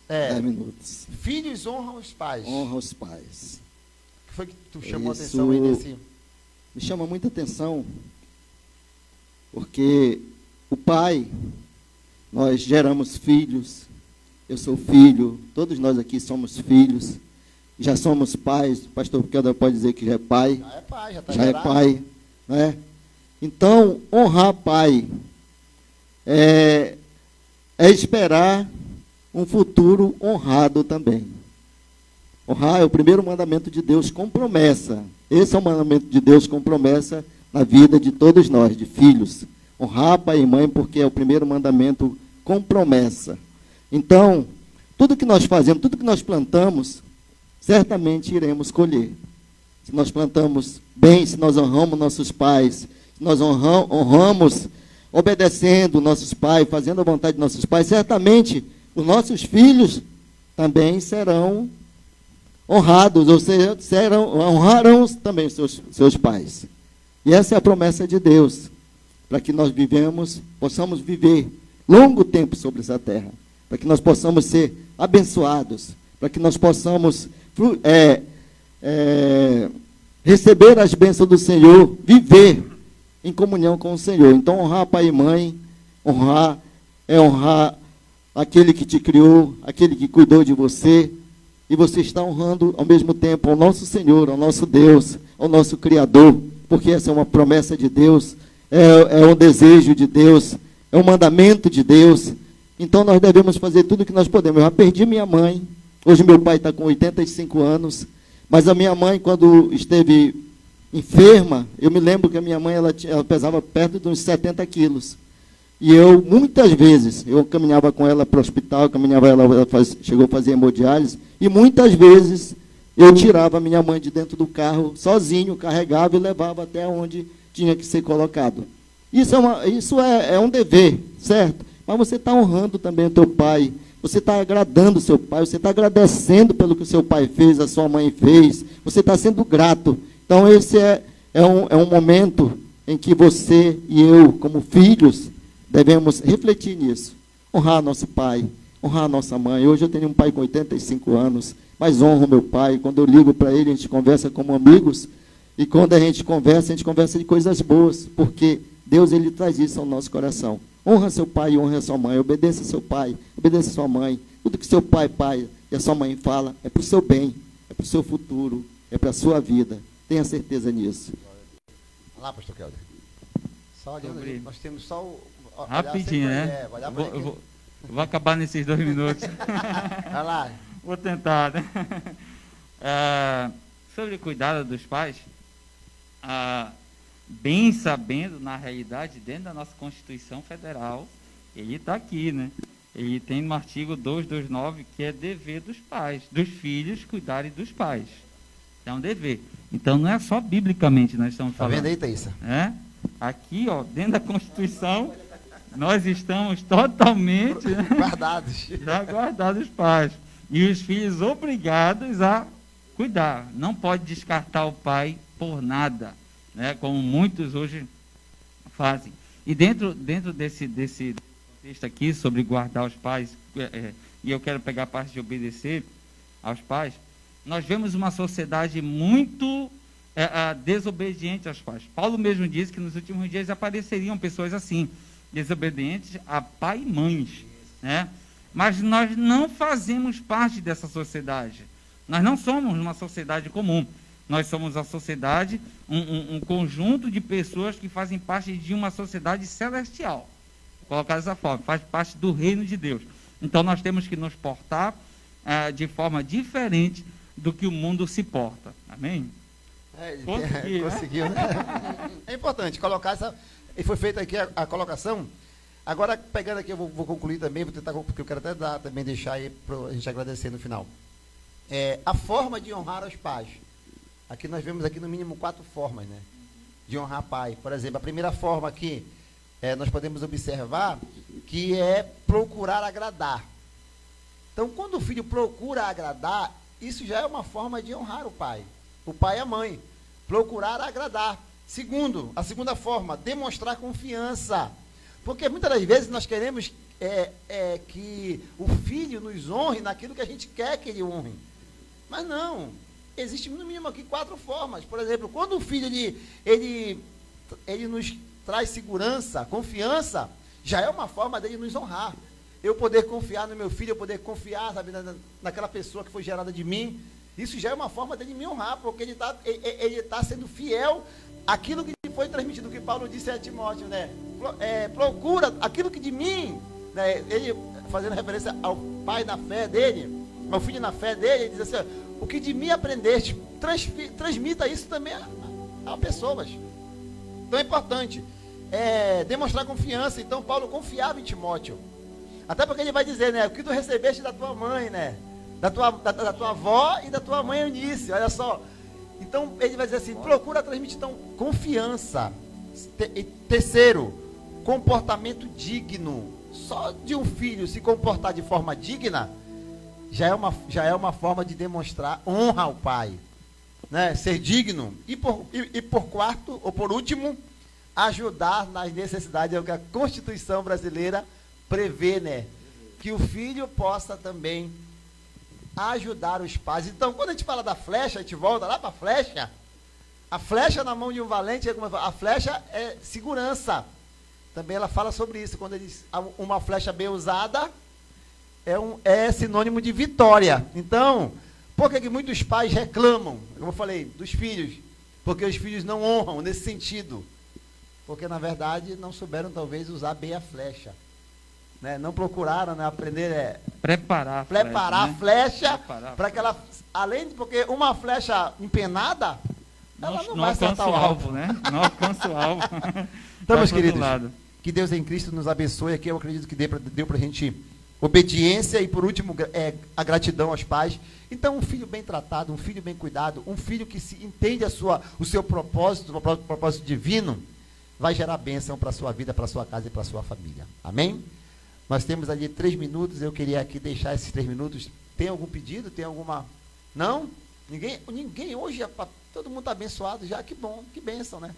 10 minutos. Filhos honram os pais. Honra os pais. O que foi que tu chamou a atenção aí nesse? Me chama muita atenção, porque o pai, nós geramos filhos, eu sou filho, todos nós aqui somos filhos, já somos pais, o pastor Piqueda pode dizer que já é pai. Já é pai, já está já gerado. É pai, né? Então, honrar pai é esperar um futuro honrado também. Honrar é o primeiro mandamento de Deus com promessa. Esse é o mandamento de Deus com promessa na vida de todos nós, de filhos. Honrar pai e mãe, porque é o primeiro mandamento com promessa. Então, tudo que nós fazemos, tudo que nós plantamos, certamente iremos colher. Se nós plantamos bem, se nós honramos nossos pais, se nós honramos obedecendo nossos pais, fazendo a vontade de nossos pais, certamente os nossos filhos também serão honrados, ou seja, honrarão também os seus pais. E essa é a promessa de Deus, para que nós possamos viver longo tempo sobre essa terra, para que nós possamos ser abençoados, para que nós possamos receber as bênçãos do Senhor, viver em comunhão com o Senhor. Então, honrar pai e mãe, honrar aquele que te criou, aquele que cuidou de você, e você está honrando ao mesmo tempo ao nosso Senhor, ao nosso Deus, ao nosso Criador, porque essa é uma promessa de Deus, é um desejo de Deus, é um mandamento de Deus. Então nós devemos fazer tudo o que nós podemos. Eu já perdi minha mãe, hoje meu pai está com 85 anos, mas a minha mãe, quando esteve enferma, eu me lembro que a minha mãe ela pesava perto de uns 70 quilos. E eu, muitas vezes, eu caminhava com ela para o hospital, chegou a fazer hemodiálise, e muitas vezes eu tirava a minha mãe de dentro do carro, sozinho, carregava e levava até onde tinha que ser colocado. Isso é um dever, certo? Mas você está honrando também o teu pai, você está agradando o seu pai, você está agradecendo pelo que o seu pai fez, a sua mãe fez, você está sendo grato. Então, esse é um momento em que você e eu, como filhos, devemos refletir nisso. Honrar nosso pai, honrar nossa mãe. Hoje eu tenho um pai com 85 anos, mas honro meu pai. Quando eu ligo para ele, a gente conversa como amigos. E quando a gente conversa de coisas boas, porque Deus ele traz isso ao nosso coração. Honra seu pai e honra sua mãe. Obedeça seu pai, obedeça sua mãe. Tudo que seu pai e a sua mãe fala é para o seu bem, é para o seu futuro, é para a sua vida. Tenha certeza nisso. Olá, pastor Kelder. Só olhando, nós temos só o... Rapidinho, né? Eu vou acabar nesses 2 minutos. Vai lá. Vou tentar, né? Sobre o cuidado dos pais, bem sabendo, na realidade, dentro da nossa Constituição Federal, ele está aqui, né? Ele tem no artigo 229, que é dever dos pais, dos filhos cuidarem dos pais. É um dever. Então, não é só biblicamente nós estamos falando. Está vendo aí, Thaísa? Aqui, dentro da Constituição, nós estamos totalmente guardados. Já guardados os pais. E os filhos obrigados a cuidar. Não pode descartar o pai por nada, né? Como muitos hoje fazem. E dentro desse texto aqui, sobre guardar os pais, e eu quero pegar a parte de obedecer aos pais, nós vemos uma sociedade muito desobediente aos pais. Paulo mesmo diz que nos últimos dias apareceriam pessoas assim, desobedientes a pai e mães, né? Mas nós não fazemos parte dessa sociedade. Nós não somos uma sociedade comum. Nós somos a sociedade, um conjunto de pessoas que fazem parte de uma sociedade celestial. Vou colocar dessa forma, faz parte do reino de Deus. Então nós temos que nos portar de forma diferente do que o mundo se porta. Amém? Conseguiu, né? É importante colocar essa... E foi feita aqui a colocação. Agora, pegando aqui, eu vou concluir também, vou tentar, porque eu quero até deixar aí para a gente agradecer no final. A forma de honrar os pais. Aqui nós vemos aqui no mínimo 4 formas, né? De honrar pai. Por exemplo, a primeira forma aqui, nós podemos observar que é procurar agradar. Então, quando o filho procura agradar, isso já é uma forma de honrar o pai e a mãe. Procurar agradar. Segundo, a segunda forma, demonstrar confiança. Porque muitas das vezes nós queremos que o filho nos honre naquilo que a gente quer que ele honre. Mas não. Existem no mínimo aqui 4 formas. Por exemplo, quando o filho ele nos traz segurança, confiança, já é uma forma dele nos honrar. Eu poder confiar no meu filho, eu poder confiar, sabe, naquela pessoa que foi gerada de mim, isso já é uma forma dele me honrar, porque ele tá sendo fiel àquilo que foi transmitido, que Paulo disse a Timóteo, né? Procura aquilo que de mim, né? Ele fazendo referência ao pai na fé dele, ao filho na fé dele, ele diz assim: o que de mim aprendeste, transmita isso também a pessoas. Então é importante demonstrar confiança. Então Paulo confiava em Timóteo, até porque ele vai dizer, né? O que tu recebeste da tua mãe, né? Da tua avó e da tua mãe Eunice, olha só. Então ele vai dizer assim: procura transmitir então confiança. Terceiro, comportamento digno. Só de um filho se comportar de forma digna já é uma forma de demonstrar honra ao pai, né? Ser digno. E por quarto, ou por último, ajudar nas necessidades. É o que a Constituição brasileira prevê, né? Que o filho possa também ajudar os pais. Então, quando a gente fala da flecha, a gente volta lá para a flecha. A flecha na mão de um valente, a flecha é segurança. Também ela fala sobre isso. Quando ele diz uma flecha bem usada é sinônimo de vitória. Então, por que muitos pais reclamam, como eu falei, dos filhos? Porque os filhos não honram nesse sentido. Porque, na verdade, não souberam, talvez, usar bem a flecha. Né? Não procuraram, né, aprender preparar a flecha para que ela, além de, porque uma flecha empenada, ela não não vai alcança acertar o alvo, né? Não alcança o alvo. Então, Vai meus pro outro queridos, lado. que Deus em Cristo nos abençoe. Aqui eu acredito que deu para a gente obediência e, por último, a gratidão aos pais. Então, um filho bem tratado, um filho bem cuidado, um filho que se entende o seu propósito, o propósito divino, vai gerar bênção para a sua vida, para a sua casa e para a sua família. Amém? Nós temos ali 3 minutos, eu queria aqui deixar esses 3 minutos. Tem algum pedido? Tem alguma... Não? Ninguém hoje, todo mundo está abençoado já, que bom, que bênção, né?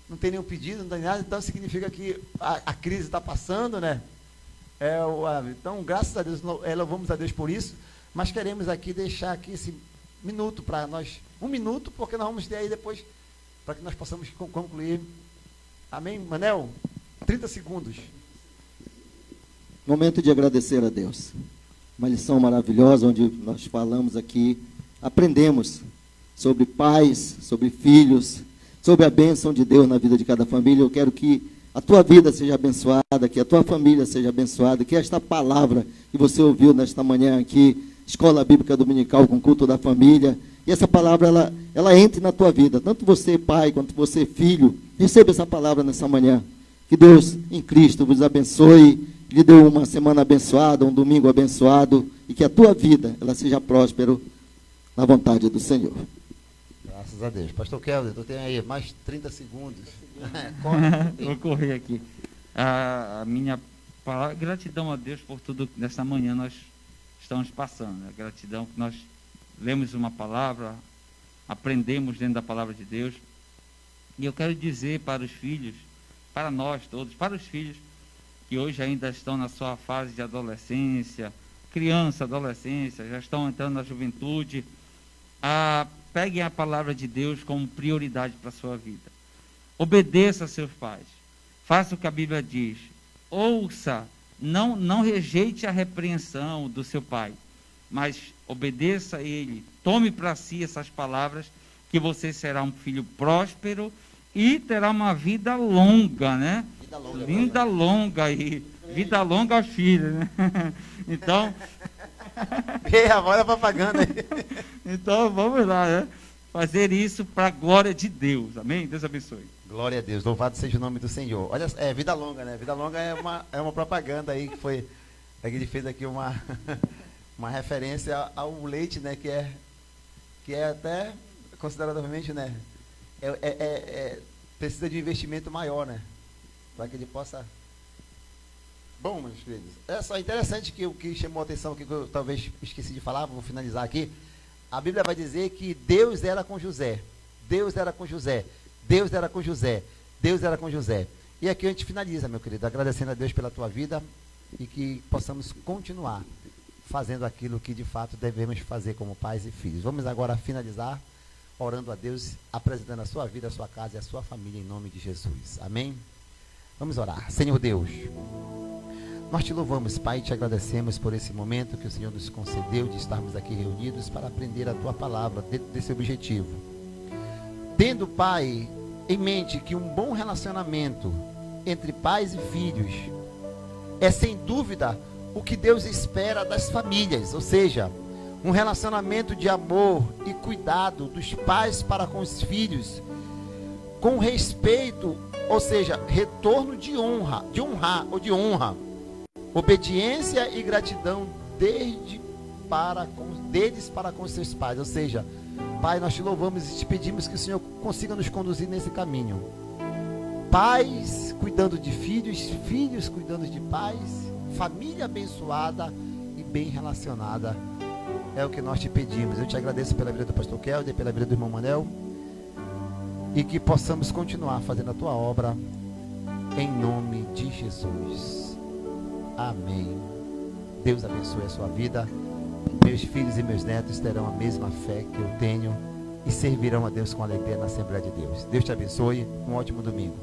Não tem nenhum pedido, não tem nada, então significa que a crise está passando, né? Então, graças a Deus, louvamos a Deus por isso, mas queremos aqui deixar aqui esse minuto para nós, 1 minuto, porque nós vamos ter aí depois, para que nós possamos concluir. Amém, Manel? 30 segundos. Momento de agradecer a Deus. Uma lição maravilhosa, onde nós falamos aqui, aprendemos sobre pais, sobre filhos, sobre a bênção de Deus na vida de cada família. Eu quero que a tua vida seja abençoada, que a tua família seja abençoada, que esta palavra que você ouviu nesta manhã aqui, Escola Bíblica Dominical com Culto da Família, e essa palavra, ela entre na tua vida, tanto você pai, quanto você filho, receba essa palavra nessa manhã. Que Deus em Cristo vos abençoe, lhe dê uma semana abençoada, um domingo abençoado, e que a tua vida, ela seja próspera na vontade do Senhor. Graças a Deus. Pastor Kelder, tu tem aí mais 30 segundos. Vou correr aqui. A minha palavra, gratidão a Deus por tudo que nesta manhã nós estamos passando. Né? Gratidão que nós lemos uma palavra, aprendemos dentro da palavra de Deus. E eu quero dizer para os filhos, para nós todos, para os filhos que hoje ainda estão na sua fase de adolescência, criança, adolescência, já estão entrando na juventude, peguem a palavra de Deus como prioridade para a sua vida. Obedeça a seus pais. Faça o que a Bíblia diz. Ouça, não rejeite a repreensão do seu pai, mas obedeça a ele. Tome para si essas palavras, que você será um filho próspero e terá uma vida longa, né? Vida longa e vida longa aos filhos, né? Então, agora a propaganda aí. Então, vamos lá, né? Fazer isso para a glória de Deus. Amém? Deus abençoe. Glória a Deus. Louvado seja o nome do Senhor. Olha, vida longa, né? Vida longa é uma propaganda aí que foi... Ele fez aqui uma referência ao leite, né? Que é até consideravelmente, né? Precisa de um investimento maior, né? Para que ele possa... Bom, meus queridos, é só interessante que o que chamou a atenção, que eu talvez esqueci de falar, vou finalizar aqui. A Bíblia vai dizer que Deus era com José. Deus era com José. Deus era com José. Deus era com José. E aqui a gente finaliza, meu querido, agradecendo a Deus pela tua vida e que possamos continuar fazendo aquilo que de fato devemos fazer como pais e filhos. Vamos agora finalizar orando a Deus, apresentando a sua vida, a sua casa e a sua família em nome de Jesus. Amém? Vamos orar. Senhor Deus, nós te louvamos, Pai, e te agradecemos por esse momento que o Senhor nos concedeu de estarmos aqui reunidos para aprender a tua palavra dentro desse objetivo. Tendo, Pai, em mente que um bom relacionamento entre pais e filhos é sem dúvida o que Deus espera das famílias, ou seja, um relacionamento de amor e cuidado dos pais para com os filhos, com respeito, ou seja, retorno de honra, obediência e gratidão deles para com seus pais. Ou seja, Pai, nós te louvamos e te pedimos que o Senhor consiga nos conduzir nesse caminho. Pais cuidando de filhos, filhos cuidando de pais, família abençoada e bem relacionada. É o que nós te pedimos. Eu te agradeço pela vida do pastor Kelder, pela vida do irmão Manel, e que possamos continuar fazendo a tua obra em nome de Jesus. Amém. Deus abençoe a sua vida. Meus filhos e meus netos terão a mesma fé que eu tenho e servirão a Deus com alegria na Assembleia de Deus. Deus te abençoe. Um ótimo domingo.